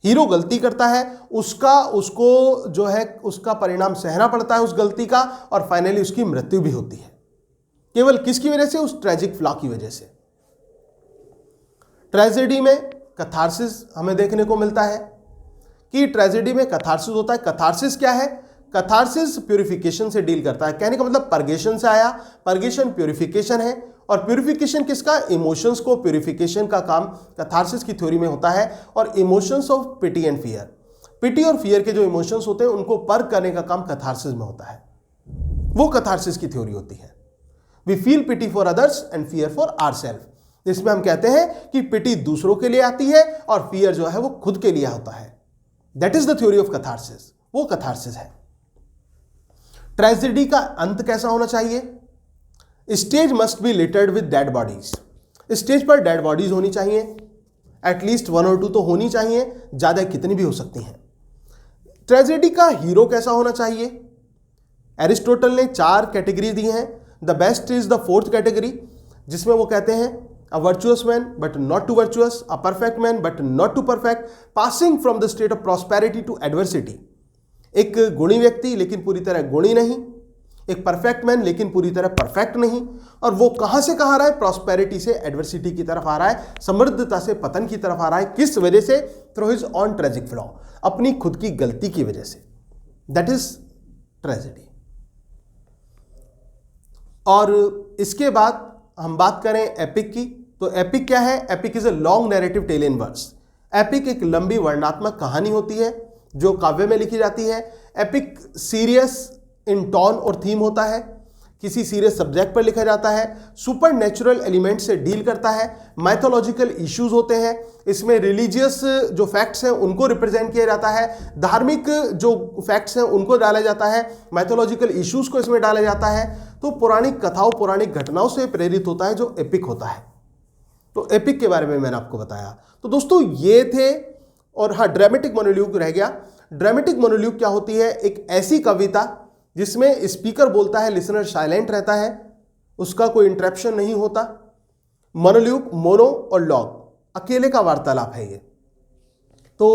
हीरो गलती करता है, उसको जो है उसका परिणाम सहना पड़ता है उस गलती का, और फाइनली उसकी मृत्यु भी होती है। केवल किसकी वजह से? उस ट्रेजिक फ्लॉ की वजह से। ट्रेजेडी में कैथार्सिस हमें देखने को मिलता है, कि ट्रेजेडी में कैथार्सिस होता है। कैथार्सिस क्या है? कैथार्सिस प्यूरिफिकेशन से डील करता है। कहने का मतलब परगेशन से आया, परगेशन प्यूरिफिकेशन है, और प्यूरिफिकेशन किसका? इमोशंस को प्यूरिफिकेशन का काम कैथार्सिस की थ्योरी में होता है। और emotions of pity and fear, pity और फियर के जो इमोशंस होते हैं उनको पर्ग करने का काम कैथार्सिस में होता है, वो कैथार्सिस की थ्योरी होती है। We feel pity for others and fear for ourself. इसमें हम कहते हैं कि पिटी दूसरों के लिए आती है और फियर जो है वो खुद के लिए होता है। That is the theory of catharsis, वो कैथार्सिस है। ट्रेजेडी का अंत कैसा होना चाहिए? Stage must be littered with dead bodies. Stage पर डेड बॉडीज होनी चाहिए, एटलीस्ट 1 और 2 तो होनी चाहिए, ज्यादा कितनी भी हो सकती हैं। ट्रेजेडी का हीरो कैसा होना चाहिए? एरिस्टोटल ने 4 कैटेगरी दी हैं। The best is the 4th category, जिसमें वो कहते हैं a virtuous man but not too virtuous, a perfect man but not too perfect, passing from the state of prosperity to adversity. एक गुणी व्यक्ति लेकिन पूरी तरह गुणी नहीं, एक परफेक्ट मैन लेकिन पूरी तरह परफेक्ट नहीं, और वो कहां से कहां आ रहा है? प्रॉस्पेरिटी से एडवर्सिटी की तरफ आ रहा है, समृद्धता से पतन की तरफ आ रहा है। किस वजह से? Through his on tragic flaw, अपनी खुद की गलती की वजह से। That is tragedy. और इसके बाद हम बात करें एपिक की, तो एपिक क्या है? Epic is a long narrative tale in words. Epic एक लंबी वर्णनात्मक कहानी होती है जो काव्य में लिखी जाती है। एपिक सीरियस इन टोन और थीम होता है, किसी सीरियस सब्जेक्ट पर लिखा जाता है, सुपर नेचुरल एलिमेंट से डील करता है, माइथोलॉजिकल इश्यूज होते हैं, इसमें रिलीजियस जो फैक्ट्स हैं उनको रिप्रेजेंट किया जाता है, धार्मिक जो फैक्ट्स हैं उनको डाला जाता है, माइथोलॉजिकल इश्यूज को इसमें डाला जाता है। तो पौराणिक कथाओं, पौराणिक घटनाओं से प्रेरित होता है जो एपिक होता है। तो एपिक के बारे में मैंने आपको बताया। तो दोस्तों ये थे, और हाँ, ड्रामेटिक मोनोलॉग रह गया। ड्रामेटिक मोनोलॉग क्या होती है? एक ऐसी कविता जिसमें स्पीकर बोलता है, लिसनर साइलेंट रहता है, उसका कोई इंटरप्शन नहीं होता। मोनोल्यूक, मोनो और लॉग अकेले का वार्तालाप है ये, तो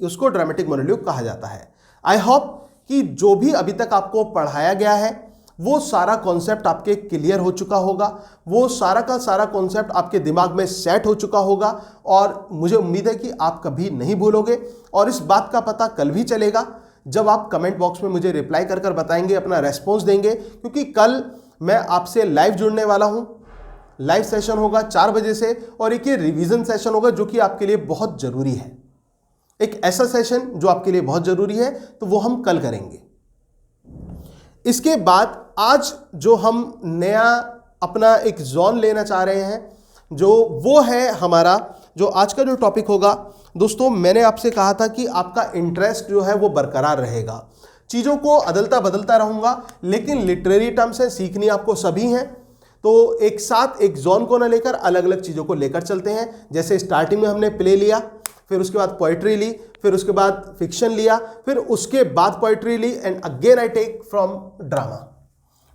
उसको ड्रामेटिक मोनोल्यूक कहा जाता है। आई होप कि जो भी अभी तक आपको पढ़ाया गया है वो सारा कॉन्सेप्ट आपके क्लियर हो चुका होगा, वो सारा का सारा कॉन्सेप्ट आपके दिमाग में सेट हो चुका होगा, और मुझे उम्मीद है कि आप कभी नहीं भूलोगे। और इस बात का पता कल भी चलेगा जब आप कमेंट बॉक्स में मुझे रिप्लाई कर बताएंगे, अपना रेस्पॉन्स देंगे, क्योंकि कल मैं आपसे लाइव जुड़ने वाला हूं। लाइव सेशन होगा 4 बजे से, और एक ये रिवीजन सेशन होगा जो कि आपके लिए बहुत जरूरी है। एक ऐसा सेशन जो आपके लिए बहुत जरूरी है, तो वो हम कल करेंगे। इसके बाद आज जो हम नया अपना एक जोन लेना चाह रहे हैं, जो वो है हमारा जो आज का जो टॉपिक होगा। दोस्तों, मैंने आपसे कहा था कि आपका इंटरेस्ट जो है वो बरकरार रहेगा, चीज़ों को अदलता बदलता रहूँगा, लेकिन लिटरेरी टर्म्स हैं, सीखनी आपको सभी हैं। तो एक साथ एक जोन को ना लेकर अलग अलग चीज़ों को लेकर चलते हैं। जैसे स्टार्टिंग में हमने प्ले लिया, फिर उसके बाद पोइट्री ली, फिर उसके बाद फिक्शन लिया, फिर उसके बाद पोइट्री ली, and again I take from drama.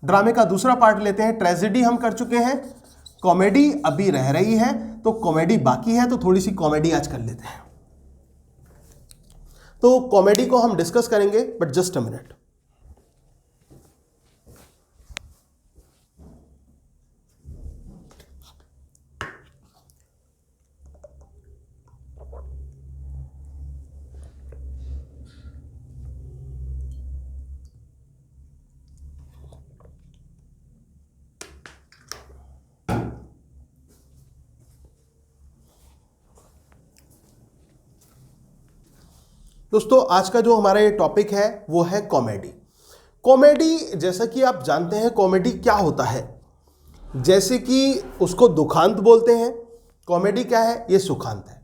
ड्रामे का दूसरा पार्ट लेते हैं। ट्रेजेडी हम कर चुके हैं, कॉमेडी अभी रह रही है, तो कॉमेडी बाकी है, तो थोड़ी सी कॉमेडी आज कर लेते हैं। तो कॉमेडी को हम डिस्कस करेंगे, बट जस्ट अ मिनट। दोस्तों, आज का जो हमारा ये टॉपिक है वो है कॉमेडी। कॉमेडी, जैसा कि आप जानते हैं कॉमेडी क्या होता है, जैसे कि उसको दुखांत बोलते हैं। कॉमेडी क्या है? ये सुखांत है।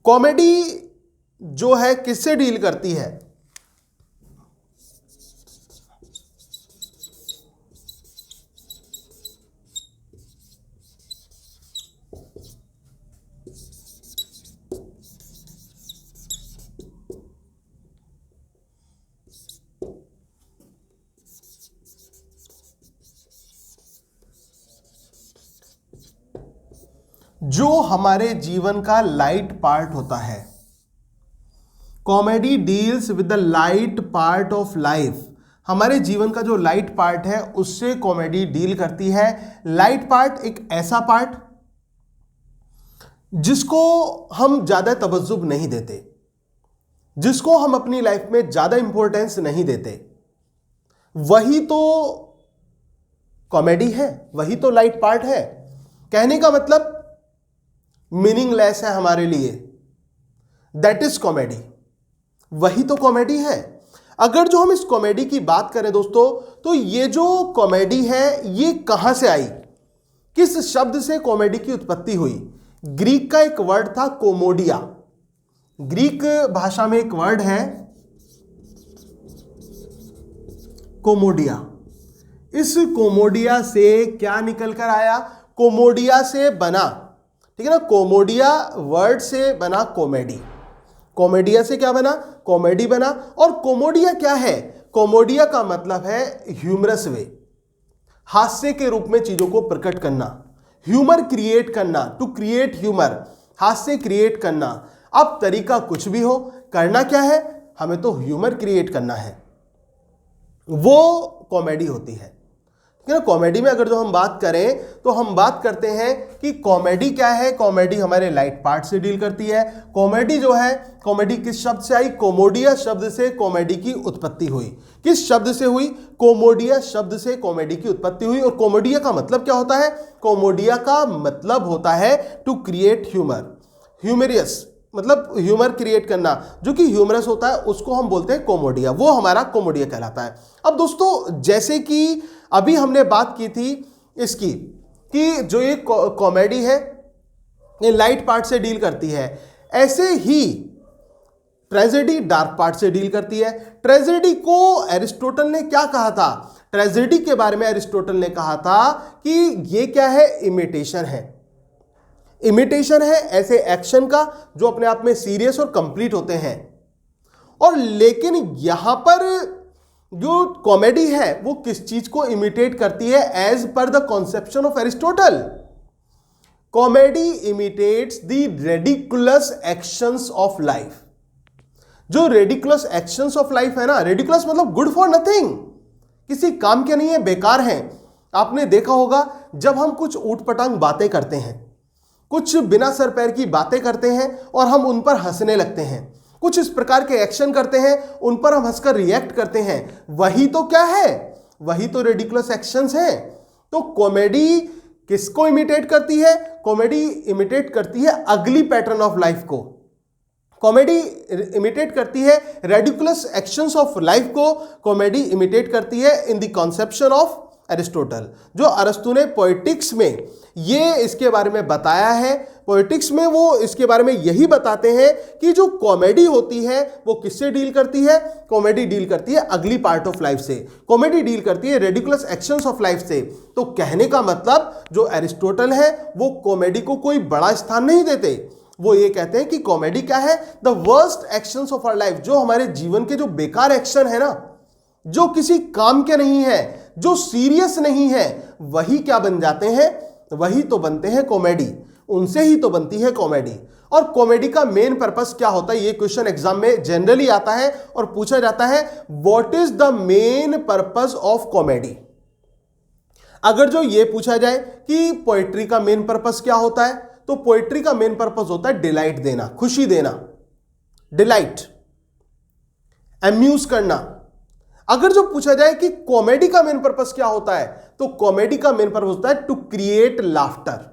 कॉमेडी जो है किससे डील करती है? जो हमारे जीवन का लाइट पार्ट होता है। Comedy deals with the light part of life. हमारे जीवन का जो लाइट पार्ट है उससे कॉमेडी डील करती है। लाइट पार्ट एक ऐसा पार्ट जिसको हम ज्यादा तवज्जुह नहीं देते, जिसको हम अपनी लाइफ में ज्यादा इंपॉर्टेंस नहीं देते, वही तो कॉमेडी है, वही तो लाइट पार्ट है। कहने का मतलब मीनिंगलेस है हमारे लिए, दैट इज कॉमेडी, वही तो कॉमेडी है। अगर जो हम इस कॉमेडी की बात करें दोस्तों, तो ये जो कॉमेडी है ये कहां से आई, किस शब्द से कॉमेडी की उत्पत्ति हुई? ग्रीक का एक वर्ड था कोमोडिया। ग्रीक भाषा में एक वर्ड है कोमोडिया। इस कोमोडिया से क्या निकल कर आया? कोमोडिया से बना, ठीक है ना, कोमोडिया वर्ड से बना कॉमेडी। कॉमेडिया से क्या बना? कॉमेडी बना। और कोमोडिया क्या है? कोमोडिया का मतलब है ह्यूमरस वे, हास्य के रूप में चीजों को प्रकट करना, ह्यूमर क्रिएट करना, टू क्रिएट ह्यूमर, हास्य क्रिएट करना। अब तरीका कुछ भी हो, करना क्या है? हमें तो ह्यूमर क्रिएट करना है, वो कॉमेडी होती है। ठीक है ना। कॉमेडी में अगर जो हम बात करें तो हम बात करते हैं कि कॉमेडी क्या है। कॉमेडी हमारे लाइट पार्ट से डील करती है। कॉमेडी जो है, कॉमेडी किस शब्द से आई? कोमोडिया शब्द से कॉमेडी की उत्पत्ति हुई। किस शब्द से हुई? कोमोडिया शब्द से कॉमेडी की उत्पत्ति हुई। और कोमोडिया का मतलब क्या होता है? कोमोडिया का मतलब होता है टू क्रिएट ह्यूमर, ह्यूमरियस, मतलब ह्यूमर क्रिएट करना, जो कि ह्यूमरस होता है उसको हम बोलते हैं कोमोडिया, वो हमारा कोमोडिया कहलाता है। अब दोस्तों, जैसे कि अभी हमने बात की थी इसकी कि जो ये कॉमेडी है ये लाइट पार्ट से डील करती है, ऐसे ही ट्रेजेडी डार्क पार्ट से डील करती है। ट्रेजेडी को एरिस्टोटल ने क्या कहा था? ट्रेजेडी के बारे में एरिस्टोटल ने कहा था कि ये क्या है? इमिटेशन है। इमिटेशन है ऐसे एक्शन का जो अपने आप में सीरियस और कंप्लीट होते हैं। और लेकिन यहां पर जो कॉमेडी है वो किस चीज को इमिटेट करती है? As per the conception of Aristotle, comedy imitates the ridiculous actions of life. जो रेडिकुलस एक्शंस ऑफ लाइफ है ना, रेडिकुलस मतलब गुड फॉर नथिंग, किसी काम के नहीं है, बेकार है। आपने देखा होगा जब हम कुछ ऊटपटांग बातें करते हैं, कुछ बिना सर पैर की बातें करते हैं और हम उन पर हंसने लगते हैं, कुछ इस प्रकार के एक्शन करते हैं, उन पर हम हंसकर रिएक्ट करते हैं, वही तो क्या है? वही तो रेडिकुलस एक्शंस हैं। तो कॉमेडी किसको इमिटेट करती है? कॉमेडी इमिटेट करती है अगली पैटर्न ऑफ लाइफ को। कॉमेडी इमिटेट करती है रेडिकुलस एक्शंस ऑफ लाइफ को। कॉमेडी इमिटेट करती है in the conception of Aristotle. जो अरस्तु ने पोएटिक्स में ये इसके बारे में बताया है, पोएटिक्स में वो इसके बारे में यही बताते हैं कि जो कॉमेडी होती है वो किससे डील करती है? कॉमेडी डील करती है अगली पार्ट ऑफ लाइफ से, कॉमेडी डील करती है रेडिकुलस एक्शंस ऑफ लाइफ से। तो कहने का मतलब जो एरिस्टोटल है वो कॉमेडी को कोई बड़ा स्थान नहीं देते। वो ये कहते हैं कि कॉमेडी क्या है? The worst actions of our life. जो हमारे जीवन के जो बेकार एक्शन है ना, जो किसी काम के नहीं है, जो सीरियस नहीं है, वही क्या बन जाते हैं? वही तो बनते हैं कॉमेडी, उनसे ही तो बनती है कॉमेडी। और कॉमेडी का मेन पर्पस क्या होता है? ये क्वेश्चन एग्जाम में जनरली आता है और पूछा जाता है, what is the main purpose of comedy. अगर जो ये पूछा जाए कि पोएट्री का मेन पर्पस क्या होता है, तो पोएट्री का मेन पर्पस होता है डिलाइट देना, खुशी देना, डिलाइट, अम्यूज करना। अगर जो पूछा जाए कि कॉमेडी का मेन पर्पस क्या होता है, तो कॉमेडी का मेन पर्पस होता है टू क्रिएट लाफ्टर।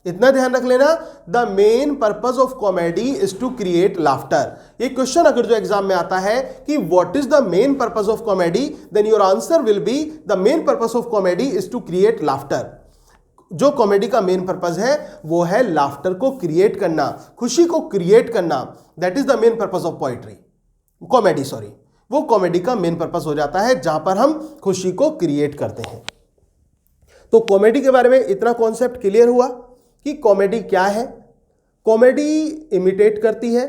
इतना ध्यान रख लेना, the main purpose of comedy is to create laughter. ये क्वेश्चन अगर जो एग्जाम में आता है कि what is the main purpose of comedy, then your answer will be the main purpose of comedy is to create laughter. जो कॉमेडी का मेन पर्पस है वो है लाफ्टर को क्रिएट करना, खुशी को क्रिएट करना। That is the main purpose of poetry, comedy, sorry. वो कॉमेडी का मेन पर्पस हो जाता है जहां पर हम खुशी को क्रिएट करते हैं। तो कॉमेडी के बारे में इतना कॉन्सेप्ट क्लियर हुआ कि कॉमेडी क्या है। कॉमेडी इमिटेट करती है।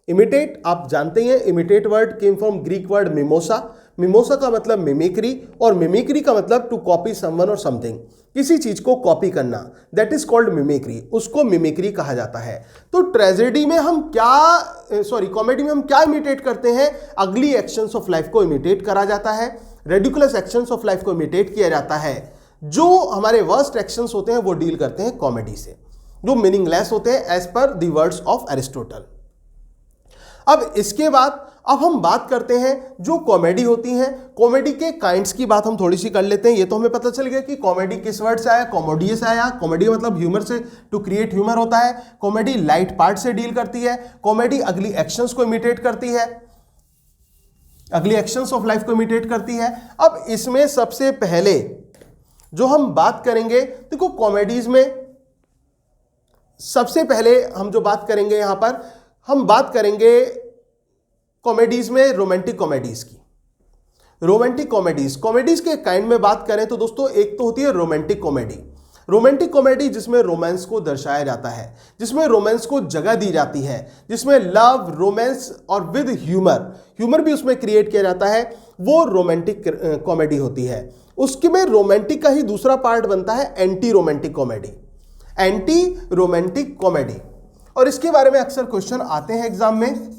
इमिटेट आप जानते हैं, imitate word came from Greek word mimosa. Mimosa का मतलब मिमिक्री, और मिमिक्री का मतलब टू कॉपी समवन और समथिंग, किसी चीज को कॉपी करना, दैट इज कॉल्ड मिमिक्री, उसको मिमिक्री कहा जाता है। तो ट्रेजेडी में हम क्या, कॉमेडी में हम क्या इमिटेट करते हैं? अगली एक्शंस ऑफ लाइफ को इमिटेट करा जाता है, रेडिकुलस एक्शंस ऑफ लाइफ को इमिटेट किया जाता है। जो हमारे वर्स्ट एक्शंस होते हैं वो डील करते हैं कॉमेडी से, जो मीनिंगलेस होते हैं as per the words of Aristotle. अब इसके बाद अब हम बात करते हैं जो कॉमेडी होती है, कॉमेडी के काइंड्स की बात हम थोड़ी सी कर लेते हैं। ये तो हमें पता चल गया कि कॉमेडी किस वर्ड से आया, कॉमेडी से आया। कॉमेडी मतलब ह्यूमर से, टू क्रिएट ह्यूमर होता है। कॉमेडी लाइट पार्ट से डील करती है। कॉमेडी अगली एक्शंस को इमिटेट करती है, अगली एक्शंस ऑफ लाइफ को इमिटेट करती है। अब इसमें सबसे पहले जो हम बात करेंगे, देखो कॉमेडीज में सबसे पहले हम जो बात करेंगे, यहां पर हम बात करेंगे कॉमेडीज में रोमांटिक कॉमेडीज की। रोमांटिक कॉमेडीज के काइंड में बात करें तो दोस्तों एक तो होती है रोमांटिक कॉमेडी। रोमांटिक कॉमेडी जिसमें रोमांस को दर्शाया जाता है, जिसमें रोमांस को जगह दी जाती है, जिसमें लव, रोमांस और विद ह्यूमर भी उसमें क्रिएट किया जाता है, वो रोमांटिक कॉमेडी होती है। उसके में रोमांटिक का ही दूसरा पार्ट बनता है anti romantic comedy, anti romantic comedy. और इसके बारे में अक्सर क्वेश्चन आते हैं एग्जाम में।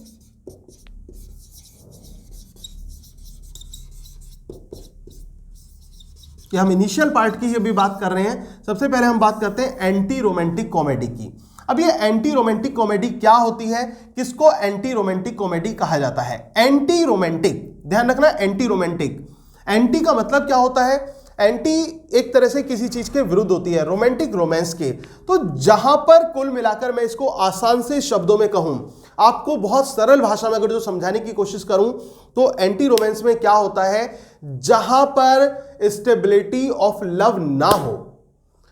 कि हम इनिशियल पार्ट की अभी बात कर रहे हैं। सबसे पहले हम बात करते हैं एंटी रोमांटिक कॉमेडी की। अब ये एंटी रोमांटिक कॉमेडी क्या होती है, किसको एंटी रोमांटिक कॉमेडी कहा जाता है? एंटी रोमांटिक, ध्यान रखना, एंटी रोमांटिक। एंटी का मतलब क्या होता है? एंटी एक तरह से किसी चीज के विरुद्ध होती है, रोमांटिक रोमांस के। तो जहां पर कुल मिलाकर मैं इसको आसान से शब्दों में कहूं, आपको बहुत सरल भाषा में अगर जो समझाने की कोशिश करूं, तो एंटी रोमांस में क्या होता है? जहां पर स्टेबिलिटी ऑफ लव ना हो,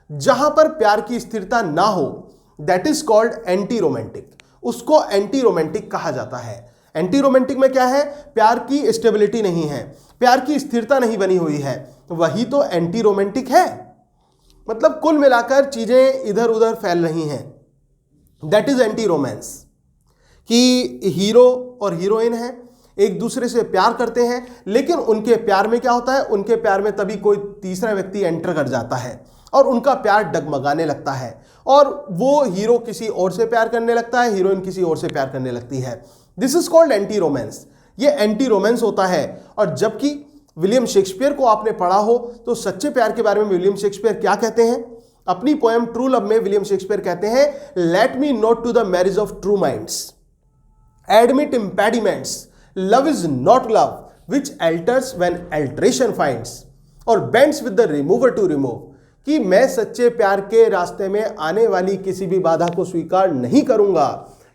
जहां पर प्यार की स्थिरता ना हो, that is called anti romantic. उसको एंटी रोमांटिक कहा जाता है। एंटी रोमांटिक में क्या है? प्यार की स्टेबिलिटी नहीं है, प्यार की स्थिरता नहीं बनी हुई है, वही तो एंटी रोमांटिक है। मतलब कुल मिलाकर चीजें इधर उधर फैल रही हैं, दैट इज एंटी रोमांस। कि हीरो और हीरोइन है, एक दूसरे से प्यार करते हैं, लेकिन उनके प्यार में क्या होता है, उनके प्यार में तभी कोई तीसरा व्यक्ति एंटर कर जाता है और उनका प्यार डगमगाने लगता है और वो हीरो किसी और से प्यार करने लगता है, हीरोइन किसी और से प्यार करने लगती है। This is called anti romance. ये एंटी रोमांस होता है। और जबकि विलियम शेक्सपियर को आपने पढ़ा हो तो सच्चे प्यार के बारे में विलियम शेक्सपियर क्या कहते हैं? अपनी पोएम ट्रू लव में विलियम शेक्सपियर कहते हैं, let me not to the marriage of true minds admit impediments, love is not love which alters when alteration finds, और bends with the remover to remove, कि मैं सच्चे प्यार के रास्ते में आने वाली किसी भी बाधा को स्वीकार नहीं करूंगा,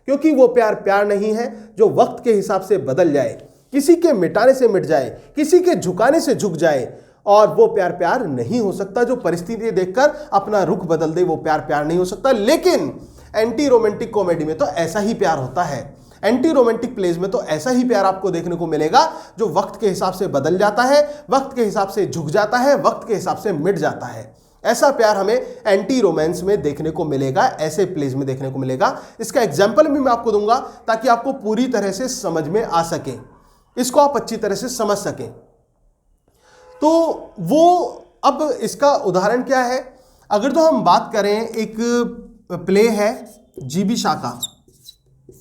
क्योंकि वो प्यार प्यार नहीं है जो वक्त के हिसाब से बदल जाए, किसी के मिटाने से मिट जाए, किसी के झुकाने से झुक जाए, और वो प्यार प्यार नहीं हो सकता जो परिस्थिति देखकर अपना रुख बदल दे, वो प्यार प्यार नहीं हो सकता। लेकिन एंटी रोमांटिक कॉमेडी में तो ऐसा ही प्यार होता है, एंटी रोमांटिक प्लेज में तो ऐसा ही प्यार आपको देखने को मिलेगा जो वक्त के हिसाब से बदल जाता है, वक्त के हिसाब से झुक जाता है, वक्त के हिसाब से मिट जाता है। ऐसा प्यार हमें एंटी रोमांस में देखने को मिलेगा, ऐसे प्लेज में देखने को मिलेगा। इसका एग्जाम्पल भी मैं आपको दूंगा ताकि आपको पूरी तरह से समझ में आ सके, इसको आप अच्छी तरह से समझ सकें। तो वो अब इसका उदाहरण क्या है? अगर तो हम बात करें, एक प्ले है जीबी शाह का,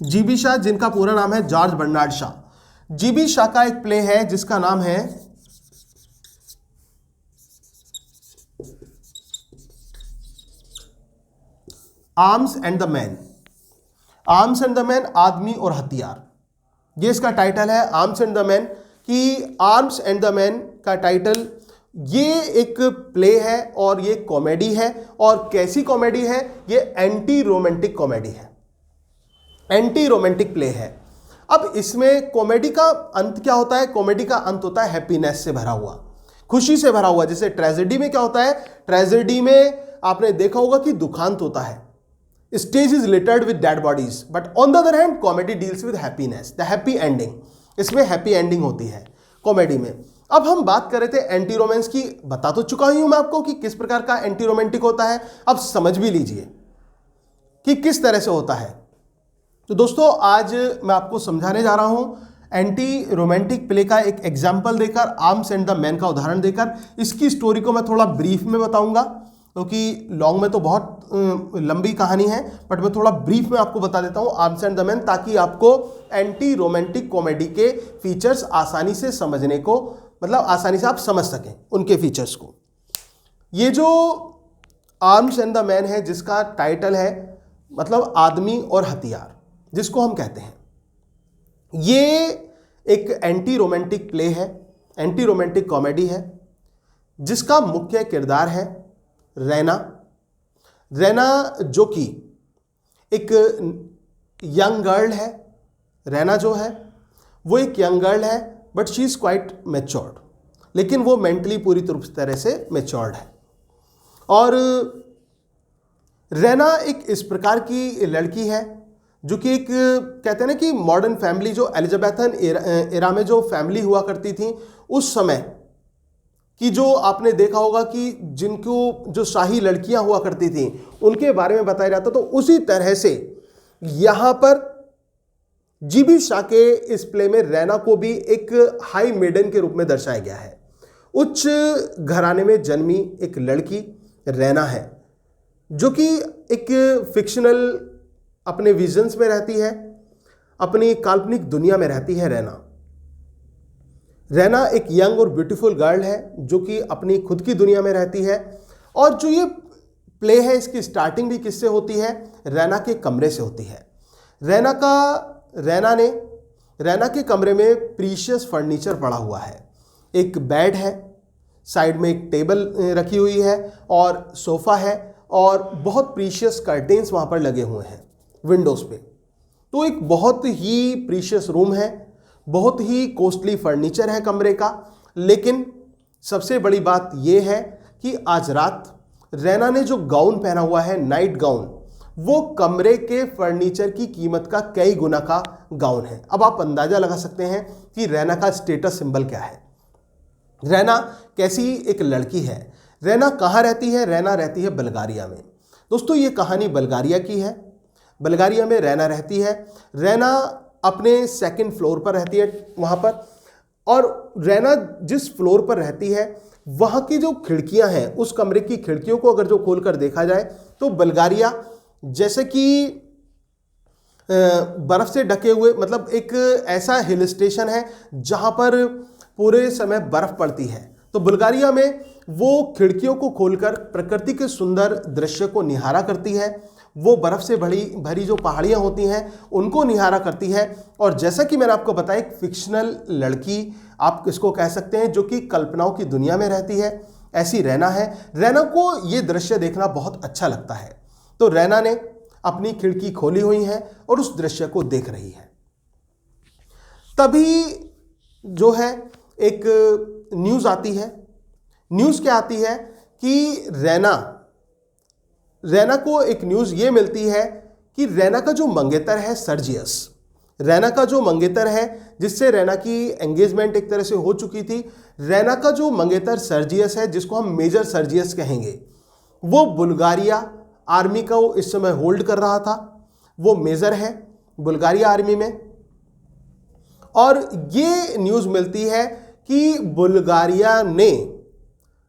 जीबी शाह जिनका पूरा नाम है George Bernard Shaw. GB Shaw का एक प्ले है जिसका नाम है arms and the man. Arms and the man, आदमी और हथियार, ये इसका टाइटल है। आर्म्स एंड द मैन की आर्म्स एंड द मैन का टाइटल, ये एक प्ले है और ये कॉमेडी है। और कैसी कॉमेडी है? ये एंटी रोमांटिक कॉमेडी है, एंटी रोमांटिक प्ले है। अब इसमें कॉमेडी का अंत क्या होता है? कॉमेडी का अंत होता है हैप्पीनेस से भरा हुआ, खुशी से भरा हुआ। जैसे ट्रेजेडी में क्या होता है? ट्रेजेडी में आपने देखा होगा कि दुखांत होता है, stage is littered with dead bodies, but on the other hand comedy deals with happiness, the happy ending. इसमें हैप्पी एंडिंग होती है कॉमेडी में। अब हम बात कर रहे थे एंटी रोमांस की, बता तो चुका ही हूं मैं आपको कि किस प्रकार का एंटी रोमांटिक होता है। अब समझ भी लीजिए कि किस तरह से होता है। तो दोस्तों आज मैं आपको समझाने जा रहा हूं एंटी रोमांटिक प्ले का एक एग्जाम्पल देकर, आर्म्स एंड द मैन का उदाहरण देकर। इसकी स्टोरी को मैं थोड़ा ब्रीफ में बताऊंगा, क्योंकि लॉन्ग में तो बहुत लंबी कहानी है, बट मैं थोड़ा ब्रीफ में आपको बता देता हूं आर्म्स एंड द मैन, ताकि आपको एंटी रोमांटिक कॉमेडी के फीचर्स आसानी से समझने को, मतलब आसानी से आप समझ सकें उनके फीचर्स को। ये जो आर्म्स एंड द मैन है, जिसका टाइटल है मतलब आदमी और हथियार, जिसको हम कहते हैं, ये एक एंटी रोमांटिक प्ले है, एंटी रोमांटिक कॉमेडी है, जिसका मुख्य किरदार है रैना। रैना जो कि एक यंग गर्ल है। रैना जो है वो एक यंग गर्ल है, but she is quite matured, लेकिन वो मेंटली पूरी तरह से मैच्योर्ड है। और रैना एक इस प्रकार की लड़की है जो कि एक, कहते हैं ना कि मॉडर्न फैमिली, जो एलिजाबेथन एरा में जो फैमिली हुआ करती थी उस समय कि, जो आपने देखा होगा कि जिनको जो शाही लड़कियां हुआ करती थी उनके बारे में बताया जाता, तो उसी तरह से यहां पर जीबी शाह के इस प्ले में रैना को भी एक हाई मेडन के रूप में दर्शाया गया है। उच्च घराने में जन्मी एक लड़की रैना है, जो कि एक फिक्शनल अपने विजन्स में रहती है, अपनी काल्पनिक दुनिया में रहती है रैना। रैना एक यंग और ब्यूटीफुल गर्ल है जो कि अपनी खुद की दुनिया में रहती है। और जो ये प्ले है, इसकी स्टार्टिंग भी किससे होती है? रैना के कमरे से होती है। रैना के कमरे में प्रीशियस फर्नीचर पड़ा हुआ है। एक बेड है, साइड में एक टेबल रखी हुई है और सोफ़ा है, और बहुत प्रीशियस कर्टेन्स वहाँ पर लगे हुए हैं विंडोज़ पे। तो एक बहुत ही प्रीशियस रूम है, बहुत ही कॉस्टली फर्नीचर है कमरे का। लेकिन सबसे बड़ी बात यह है कि आज रात रैना ने जो गाउन पहना हुआ है, नाइट गाउन, वो कमरे के फर्नीचर की कीमत का कई गुना का गाउन है। अब आप अंदाजा लगा सकते हैं कि रैना का स्टेटस सिंबल क्या है, रैना कैसी एक लड़की है। रैना कहाँ रहती है? रैना रहती है बल्गारिया में। दोस्तों ये कहानी बल्गारिया की है। बल्गारिया में रैना रहती है। रैना अपने सेकंड फ्लोर पर रहती है वहां पर, और रैना जिस फ्लोर पर रहती है वहां की जो खिड़कियां हैं, उस कमरे की खिड़कियों को अगर जो खोलकर देखा जाए तो बुल्गारिया जैसे कि बर्फ से ढके हुए, मतलब एक ऐसा हिल स्टेशन है जहां पर पूरे समय बर्फ पड़ती है। तो बुल्गारिया में वो खिड़कियों को खोलकर प्रकृति के सुंदर दृश्य को निहारा करती है, वो बर्फ से भरी जो पहाड़ियां होती हैं उनको निहारा करती है। और जैसा कि मैंने आपको बताया, एक फिक्शनल लड़की आप इसको कह सकते हैं जो कि कल्पनाओं की दुनिया में रहती है, ऐसी रैना है। रैना को ये दृश्य देखना बहुत अच्छा लगता है, तो रैना ने अपनी खिड़की खोली हुई है और उस दृश्य को देख रही है। तभी जो है एक न्यूज़ आती है। न्यूज़ क्या आती है कि रैना को एक न्यूज़ ये मिलती है कि रैना का जो मंगेतर है सर्जियस, रैना का जो मंगेतर है जिससे रैना की एंगेजमेंट एक तरह से हो चुकी थी, रैना का जो मंगेतर सर्जियस है, जिसको हम मेजर सर्जियस कहेंगे, वो बुल्गारिया आर्मी का वो इस समय होल्ड कर रहा था। वो मेजर है बुल्गारिया आर्मी में, और ये न्यूज़ मिलती है कि बुल्गारिया ने,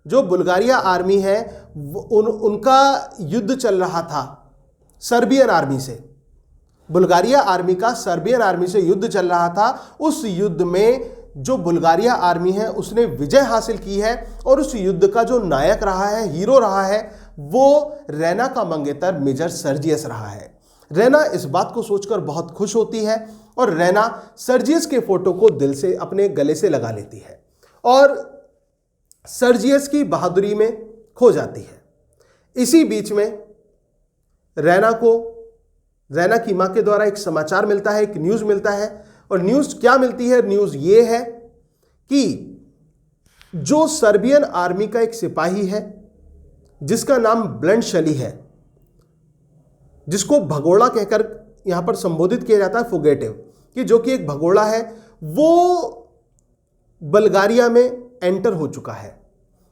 जो बुल्गारिया आर्मी है उनका युद्ध चल रहा था सर्बियन आर्मी से। बुल्गारिया आर्मी का सर्बियन आर्मी से युद्ध चल रहा था। उस युद्ध में जो बुल्गारिया आर्मी है उसने विजय हासिल की है, और उस युद्ध का जो नायक रहा है, हीरो रहा है, वो रैना का मंगेतर मेजर सर्जियस रहा है। रैना इस बात को सोचकर बहुत खुश होती है और रैना सर्जियस के फोटो को दिल से अपने गले से लगा लेती है और सर्जियस की बहादुरी में खो जाती है। इसी बीच में रैना की मां के द्वारा एक समाचार मिलता है, एक न्यूज़ मिलता है। और न्यूज़ क्या मिलती है? न्यूज़ ये है कि जो सर्बियन आर्मी का एक सिपाही है जिसका नाम ब्लंट शली है, जिसको भगोड़ा कहकर यहां पर संबोधित किया जाता है, फुगेटिव, कि जो कि एक भगोड़ा है, वो बुल्गारिया में एंटर हो चुका है।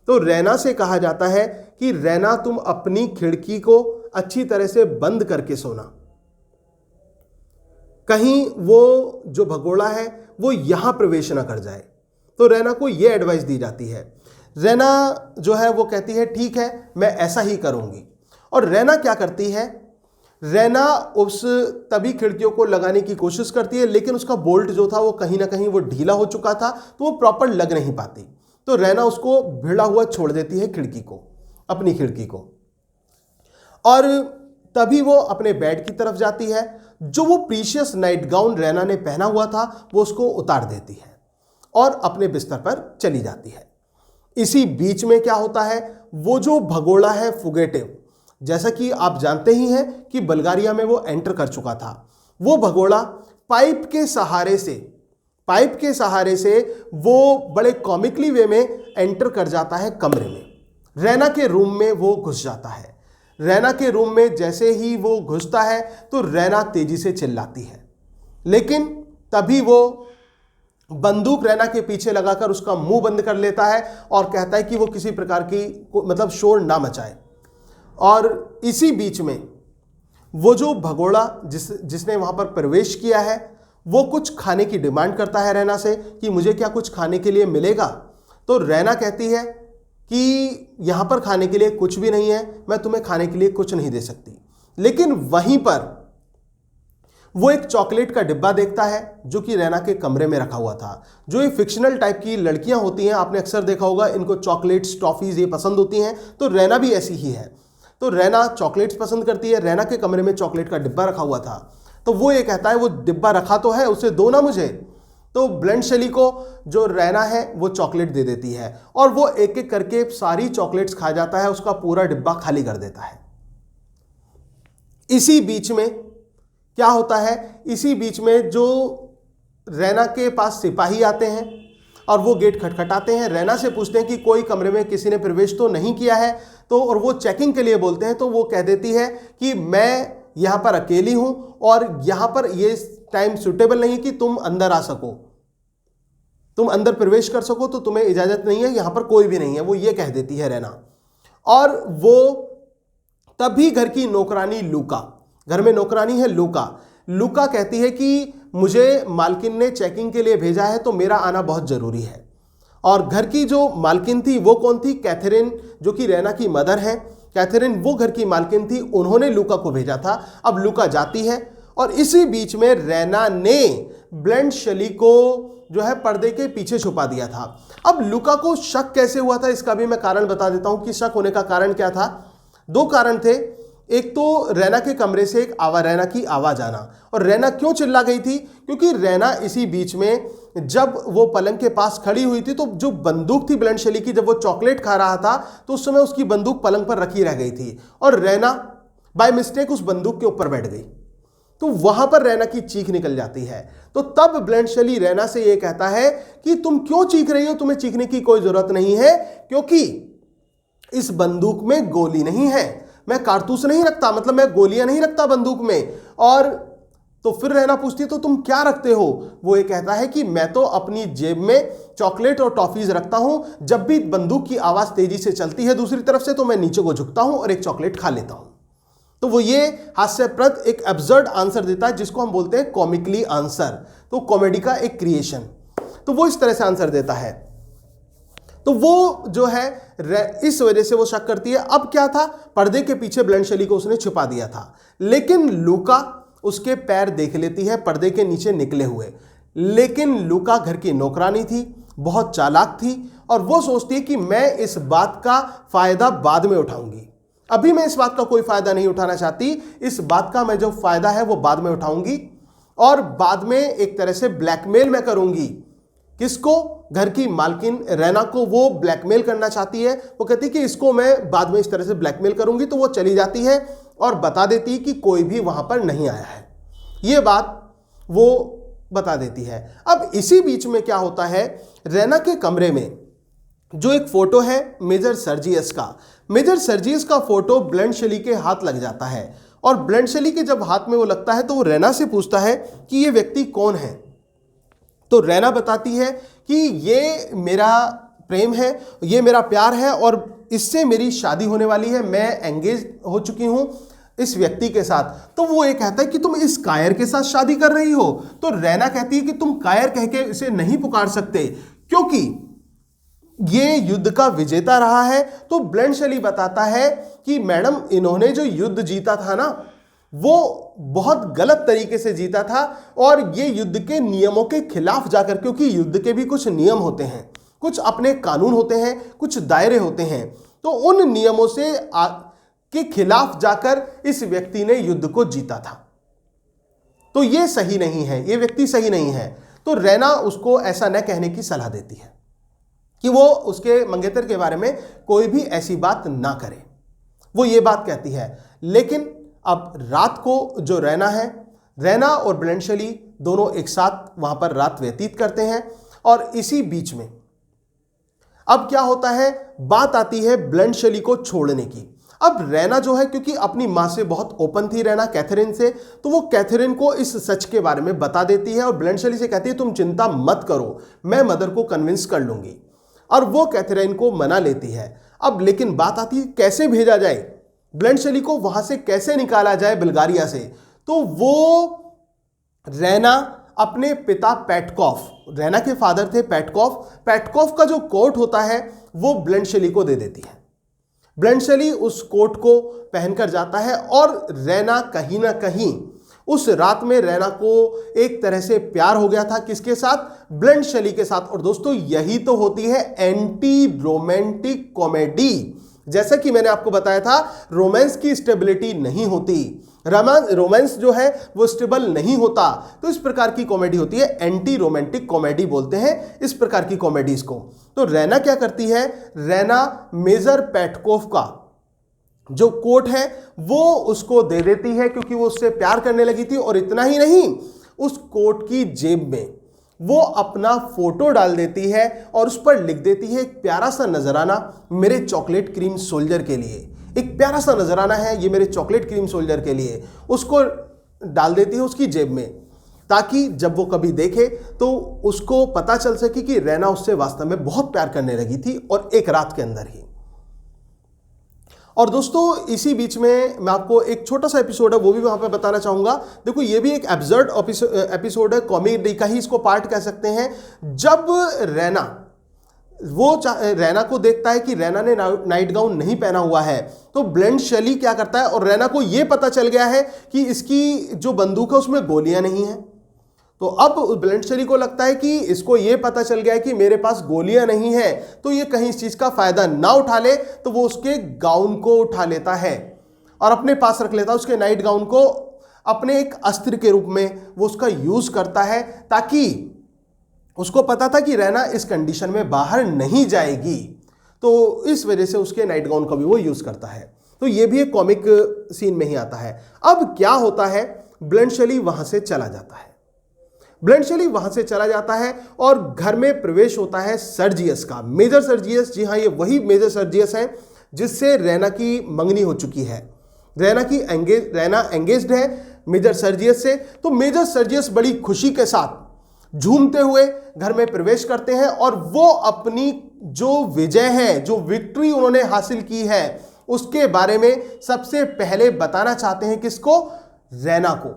तो रैना से कहा जाता है कि रैना तुम अपनी खिड़की को अच्छी तरह से बंद करके सोना, कहीं वो जो भगोड़ा है वो यहां प्रवेश ना कर जाए। तो रैना को यह एडवाइस दी जाती है। रैना जो है वो कहती है ठीक है मैं ऐसा ही करूंगी। और रैना क्या करती है? रैना उस तभी खिड़कियों को लगाने की कोशिश करती है, लेकिन उसका बोल्ट जो था वो कहीं ना कहीं वो ढीला हो चुका था, तो वो प्रॉपर लग नहीं पाती। तो रैना उसको भिड़ा हुआ छोड़ देती है खिड़की को, अपनी खिड़की को, और तभी वो अपने बेड की तरफ जाती है। जो वो प्रीशियस नाइट गाउन रैना ने पहना हुआ था वो उसको उतार देती है और अपने बिस्तर पर चली जाती है। इसी बीच में क्या होता है, वो जो भगोड़ा है फुगेटिव, जैसा कि आप जानते ही हैं कि बुल्गारिया में वो एंटर कर चुका था, वो भगोड़ा पाइप के सहारे से वो बड़े कॉमिकली वे में एंटर कर जाता है कमरे में। रैना के रूम में वो घुस जाता है। रैना के रूम में जैसे ही वो घुसता है तो रैना तेजी से चिल्लाती है, लेकिन तभी वो बंदूक रैना के पीछे लगाकर उसका मुंह बंद कर लेता है और कहता है कि वो किसी प्रकार की मतलब शोर ना मचाए। और इसी बीच में वो जो भगोड़ा जिसने वहां पर प्रवेश किया है वो कुछ खाने की डिमांड करता है रैना से कि मुझे क्या कुछ खाने के लिए मिलेगा। तो रैना कहती है कि यहां पर खाने के लिए कुछ भी नहीं है, मैं तुम्हें खाने के लिए कुछ नहीं दे सकती। लेकिन वहीं पर वो एक चॉकलेट का डिब्बा देखता है जो कि रैना के कमरे में रखा हुआ था। जो ये फिक्शनल टाइप की लड़कियां होती हैं, आपने अक्सर देखा होगा, इनको चॉकलेट्स, टॉफीज ये पसंद होती हैं, तो रैना भी ऐसी ही है। तो रैना चॉकलेट्स पसंद करती है। रैना के कमरे में चॉकलेट का डिब्बा रखा हुआ था, तो वो ये कहता है वो डिब्बा रखा तो है, उसे दो ना मुझे। तो ब्लंट शली को जो रैना है वो चॉकलेट दे देती है और वो एक एक करके सारी चॉकलेट्स खा जाता है, उसका पूरा डिब्बा खाली कर देता है। इसी बीच में क्या होता है, इसी बीच में जो रैना के पास सिपाही आते हैं और वो गेट खटखटाते हैं, रैना से पूछते हैं कि कोई कमरे में किसी ने प्रवेश तो नहीं किया है, तो और वो चेकिंग के लिए बोलते हैं। तो वो कह देती है कि मैं यहां पर अकेली हूं और यहां पर ये टाइम सुटेबल नहीं कि तुम अंदर आ सको, तुम अंदर प्रवेश कर सको, तो तुम्हें इजाजत नहीं है, यहां पर कोई भी नहीं है, वो ये कह देती है रैना। और वो तभी घर की नौकरानी लूका, घर में नौकरानी है लूका, लूका कहती है कि मुझे मालकिन ने चेकिंग के लिए भेजा है तो मेरा आना बहुत जरूरी है। और घर की जो मालकिन थी वो कौन थी? कैथरीन, जो कि रैना की मदर है। कैथरीन वो घर की मालकिन थी, उन्होंने लूका को भेजा था। अब लूका जाती है और इसी बीच में रैना ने ब्लेंड शली को जो है पर्दे के पीछे छुपा दिया था। अब लूका को शक कैसे हुआ था, इसका भी मैं कारण बता देता हूं कि शक होने का कारण क्या था। दो कारण थे। एक तो रैना के कमरे से एक रैना की आवाज आना। और रैना क्यों चिल्ला गई थी? क्योंकि रैना इसी बीच में जब वो पलंग के पास खड़ी हुई थी तो जो बंदूक थी ब्लेंड शली की, जब वो चॉकलेट खा रहा था तो उस समय उसकी बंदूक पलंग पर रखी रह गई थी और रैना बाय मिस्टेक उस बंदूक के ऊपर बैठ गई। तो वहां पर रैना की चीख निकल जाती है। तो तब ब्लेंड शली रैना से ये कहता है कि तुम क्यों चीख रही हो, तुम्हें चीखने की कोई जरूरत नहीं है, क्योंकि इस बंदूक में गोली नहीं है, मैं कारतूस नहीं रखता, मतलब मैं गोलियां नहीं रखता बंदूक में। और तो फिर रैना पूछती है तो तुम क्या रखते हो? वो ये कहता है कि मैं तो अपनी जेब में चॉकलेट और टॉफीज रखता हूं, जब भी बंदूक की आवाज तेजी से चलती है दूसरी तरफ से तो मैं नीचे को झुकता हूं और एक चॉकलेट खा लेता हूं। तो वो ये हास्यप्रद एक एब्सर्ड आंसर देता है जिसको हम बोलते हैं कॉमिकली आंसर, तो कॉमेडी का एक क्रिएशन। तो वो इस तरह से आंसर देता है। तो वो जो है इस वजह से वो शक करती है। अब क्या था, पर्दे के पीछे ब्लेंड शली को उसने छुपा दिया था, लेकिन लूका उसके पैर देख लेती है पर्दे के नीचे निकले हुए। लेकिन लूका घर की नौकरानी थी, बहुत चालाक थी और वो सोचती है कि मैं इस बात का फायदा बाद में उठाऊंगी, अभी मैं इस बात का कोई फायदा नहीं उठाना चाहती, इस बात का मैं जो फायदा है वो बाद में उठाऊंगी और बाद में एक तरह से ब्लैकमेल मैं करूंगी। किसको? घर की मालकिन रैना को वो ब्लैकमेल करना चाहती है। वो कहती है कि इसको मैं बाद में इस तरह से ब्लैकमेल करूंगी। तो वो चली जाती है और बता देती है कि कोई भी वहां पर नहीं आया है, ये बात वो बता देती है। अब इसी बीच में क्या होता है, रैना के कमरे में जो एक फोटो है मेजर सर्जियस का, मेजर सर्जियस का फोटो ब्लेंड शली के हाथ लग जाता है और ब्लेंड शली के जब हाथ में वो लगता है तो वो रैना से पूछता है कि ये व्यक्ति कौन है। तो रैना बताती है कि ये मेरा प्रेम है, ये मेरा प्यार है और इससे मेरी शादी होने वाली है, मैं एंगेज हो चुकी हूं इस व्यक्ति के साथ। तो वो ये कहता है कि तुम इस कायर के साथ शादी कर रही हो। तो रैना कहती है कि तुम कायर कह के इसे नहीं पुकार सकते क्योंकि ये युद्ध का विजेता रहा है। तो ब्लेंड शली बताता है कि मैडम इन्होंने जो युद्ध जीता था ना वो बहुत गलत तरीके से जीता था और ये युद्ध के नियमों के खिलाफ जाकर, क्योंकि युद्ध के भी कुछ नियम होते हैं, कुछ अपने कानून होते हैं, कुछ दायरे होते हैं, तो उन नियमों से के खिलाफ जाकर इस व्यक्ति ने युद्ध को जीता था। तो ये सही नहीं है, ये व्यक्ति सही नहीं है। तो रैना उसको ऐसा न कहने की सलाह देती है कि वो उसके मंगेतर के बारे में कोई भी ऐसी बात ना करे, वो ये बात कहती है। लेकिन अब रात को जो रैना है, रैना और ब्लेंड शली दोनों एक साथ वहां पर रात व्यतीत करते हैं और इसी बीच में अब क्या होता है, बात आती है ब्लेंड शली को छोड़ने की। अब रैना जो है, क्योंकि अपनी मां से बहुत ओपन थी रैना कैथरीन से, तो वो कैथरीन को इस सच के बारे में बता देती है और ब्लेंड शली से कहती है तुम चिंता मत करो, मैं मदर को कन्विंस कर लूंगी। और वो कैथरीन को मना लेती है। अब लेकिन बात आती है कैसे भेजा जाए, ब्लेंड शली को वहां से कैसे निकाला जाए बुल्गारिया से। तो वो रैना अपने पिता पेटकॉफ, रैना के फादर थे पेटकॉफ, पेटकॉफ का जो कोट होता है वो ब्लेंड शली को दे देती है। ब्लेंड शली उस कोट को पहनकर जाता है और रैना कहीं ना कहीं उस रात में रैना को एक तरह से प्यार हो गया था। किसके साथ? ब्लेंड शली के साथ। और दोस्तों यही तो होती है एंटी रोमांटिक कॉमेडी। जैसा कि मैंने आपको बताया था रोमांस की स्टेबिलिटी नहीं होती, रोमांस जो है वो स्टेबल नहीं होता, तो इस प्रकार की कॉमेडी होती है, एंटी रोमांटिक कॉमेडी बोलते हैं इस प्रकार की कॉमेडीज को। तो रैना क्या करती है, रैना मेजर पेटकोफ का जो कोट है वो उसको दे देती है क्योंकि वो उससे प्यार करने लगी थी। और इतना ही नहीं, उस कोट की जेब में वो अपना फोटो डाल देती है और उस पर लिख देती है एक प्यारा सा नजराना मेरे चॉकलेट क्रीम सोल्जर के लिए। एक प्यारा सा नजराना है ये मेरे चॉकलेट क्रीम सोल्जर के लिए, उसको डाल देती है उसकी जेब में, ताकि जब वो कभी देखे तो उसको पता चल सके कि रैना उससे वास्तव में बहुत प्यार करने लगी थी और एक रात के अंदर ही। और दोस्तों इसी बीच में मैं आपको एक छोटा सा एपिसोड है वो भी वहां पे बताना चाहूंगा। देखो ये भी एक एब्सर्ड एपिसोड है, कॉमेडी का ही इसको पार्ट कह सकते हैं। जब रैना रैना को देखता है कि रैना ने नाइट गाउन नहीं पहना हुआ है, तो ब्लेंड शैली क्या करता है, और रैना को यह पता चल गया है कि इसकी जो बंदूक है उसमें गोलियां नहीं है। तो अब ब्लेंड शैली को लगता है कि इसको यह पता चल गया है कि मेरे पास गोलियां नहीं है, तो ये कहीं इस चीज का फायदा ना उठा ले, तो वो उसके गाउन को उठा लेता है और अपने पास रख लेता है। उसके नाइट गाउन को अपने एक अस्त्र के रूप में वो उसका यूज करता है, ताकि उसको पता था कि रैना इस कंडीशन में बाहर नहीं जाएगी, तो इस वजह से उसके नाइट गाउन का भी वो यूज करता है। तो ये भी एक कॉमिक सीन में ही आता है। अब क्या होता है, ब्लेंड शैली वहां से चला जाता है। ब्लेंड शैली वहां से चला जाता है और घर में प्रवेश होता है सर्जियस का, मेजर सर्जियस। जी हाँ, ये वही मेजर सर्जियस है जिससे रैना की मंगनी हो चुकी है। रैना एंगेज्ड है मेजर सर्जियस से। तो मेजर सर्जियस बड़ी खुशी के साथ झूमते हुए घर में प्रवेश करते हैं और वो अपनी जो विजय है, जो विक्ट्री उन्होंने हासिल की है, उसके बारे में सबसे पहले बताना चाहते हैं। किसको? रैना को।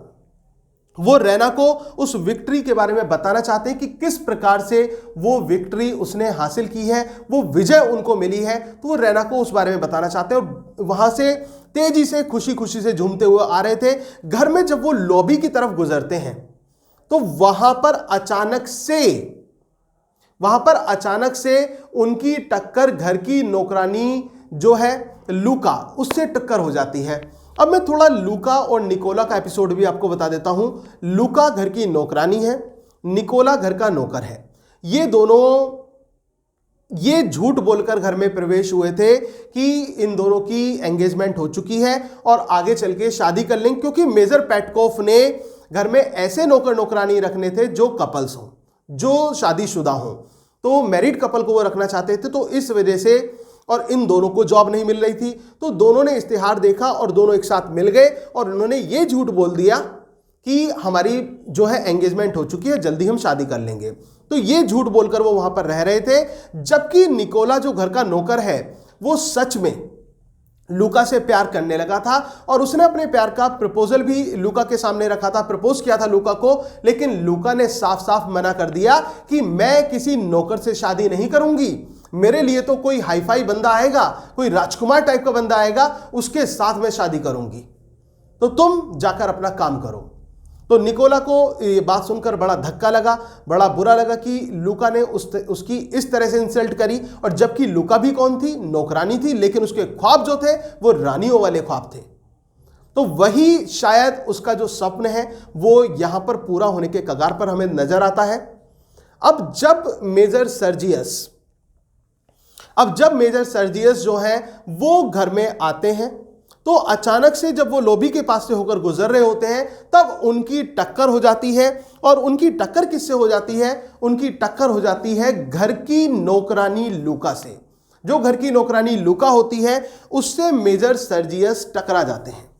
वो रैना को उस विक्ट्री के बारे में बताना चाहते हैं कि किस प्रकार से वो विक्ट्री उसने हासिल की है, वो विजय उनको मिली है। तो वो रैना को उस बारे में बताना चाहते हैं और वहां से तेजी से खुशी खुशी से झूमते हुए आ रहे थे। घर में जब वो लॉबी की तरफ गुजरते हैं तो वहां पर अचानक से उनकी टक्कर घर की नौकरानी जो है लूका, उससे टक्कर हो जाती है। अब मैं थोड़ा लूका और निकोला का एपिसोड भी आपको बता देता हूं। लूका घर की नौकरानी है, निकोला घर का नौकर है। ये दोनों ये झूठ बोलकर घर में प्रवेश हुए थे कि इन दोनों की एंगेजमेंट हो चुकी है और आगे चल के शादी कर लेंगे, क्योंकि मेजर पेटकोफ ने घर में ऐसे नौकर नौकरानी रखने थे जो कपल्स हों, जो शादीशुदा हों। तो मैरिड कपल को वो रखना चाहते थे। तो इस वजह से, और इन दोनों को जॉब नहीं मिल रही थी, तो दोनों ने इश्तिहार देखा और दोनों एक साथ मिल गए और उन्होंने ये झूठ बोल दिया कि हमारी जो है एंगेजमेंट हो चुकी है, जल्दी हम शादी कर लेंगे। तो ये झूठ बोलकर वो वहां पर रह रहे थे, जबकि निकोला जो घर का नौकर है वो सच में लूका से प्यार करने लगा था और उसने अपने प्यार का प्रपोजल भी लूका के सामने रखा था, प्रपोज किया था लूका को। लेकिन लूका ने साफ साफ मना कर दिया कि मैं किसी नौकर से शादी नहीं करूंगी, मेरे लिए तो कोई हाईफाई बंदा आएगा, कोई राजकुमार टाइप का बंदा आएगा, उसके साथ मैं शादी करूंगी, तो तुम जाकर अपना काम करो। तो निकोला को ये बात सुनकर बड़ा धक्का लगा, बड़ा बुरा लगा कि लूका ने उसकी इस तरह से इंसल्ट करी। और जबकि लूका भी कौन थी? नौकरानी थी, लेकिन उसके ख्वाब जो थे वो रानियों वाले ख्वाब थे। तो वही शायद उसका जो स्वप्न है वो यहां पर पूरा होने के कगार पर हमें नजर आता है। अब जब मेजर सर्जियस जो है वो घर में आते हैं, तो अचानक से जब वो लॉबी के पास से होकर गुजर रहे होते हैं तब उनकी टक्कर हो जाती है। और उनकी टक्कर किससे हो जाती है? उनकी टक्कर हो जाती है घर की नौकरानी लूका से। जो घर की नौकरानी लूका होती है उससे मेजर सर्जियस टकरा जाते हैं।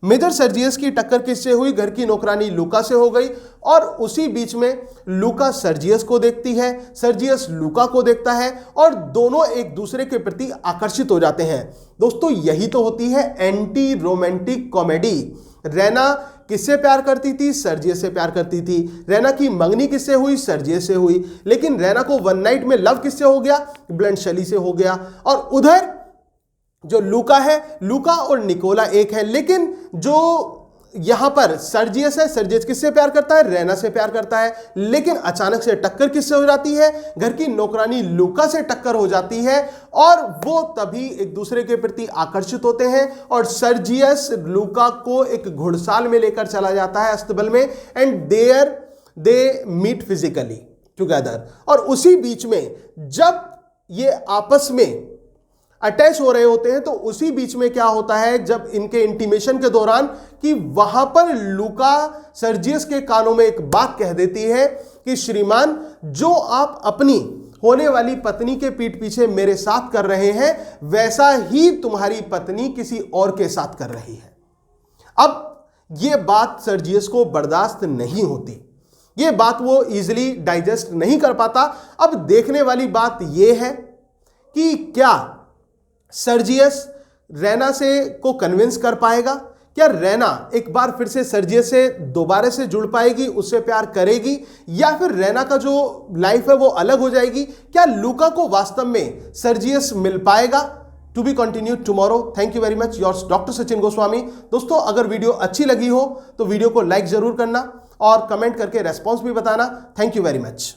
मेजर सर्जियस की टक्कर किससे हुई? घर की नौकरानी लूका से हो गई। और उसी बीच में लूका सर्जियस को देखती है, सर्जियस लूका को देखता है और दोनों एक दूसरे के प्रति आकर्षित हो जाते हैं। दोस्तों यही तो होती है एंटी रोमांटिक कॉमेडी। रैना किससे प्यार करती थी? सर्जियस से प्यार करती थी। रैना की मंगनी किससे हुई? सर्जियस से हुई। लेकिन रैना को वन नाइट में लव किससे हो गया? ब्लेंड शैली से हो गया। और उधर जो लूका है, लूका और निकोला एक है, लेकिन जो यहां पर सर्जियस है, सर्जियस किससे प्यार करता है? रैना से प्यार करता है। लेकिन अचानक से टक्कर किससे हो जाती है? घर की नौकरानी लूका से टक्कर हो जाती है और वो तभी एक दूसरे के प्रति आकर्षित होते हैं और सर्जियस लूका को एक घुड़साल में लेकर चला जाता है अस्तबल में, and there they meet physically together. और उसी बीच में जब ये आपस में अटैच हो रहे होते हैं तो उसी बीच में क्या होता है, जब इनके इंटीमेशन के दौरान, कि वहां पर लूका सर्जियस के कानों में एक बात कह देती है कि श्रीमान, जो आप अपनी होने वाली पत्नी के पीठ पीछे मेरे साथ कर रहे हैं वैसा ही तुम्हारी पत्नी किसी और के साथ कर रही है। अब यह बात सर्जियस को बर्दाश्त नहीं होती, यह बात वो इजीली डाइजेस्ट नहीं कर पाता। अब देखने वाली बात यह है कि क्या सर्जियस रैना से को कन्विंस कर पाएगा? क्या रैना एक बार फिर से सर्जियस से दोबारा से जुड़ पाएगी, उससे प्यार करेगी, या फिर रैना का जो लाइफ है वो अलग हो जाएगी? क्या लूका को वास्तव में सर्जियस मिल पाएगा? To be continued tomorrow. Thank you very much, yours doctor Sachin Goswami. दोस्तों, अगर वीडियो अच्छी लगी हो तो वीडियो को लाइक जरूर करना और कमेंट करके रेस्पॉन्स भी बताना। Thank you very much.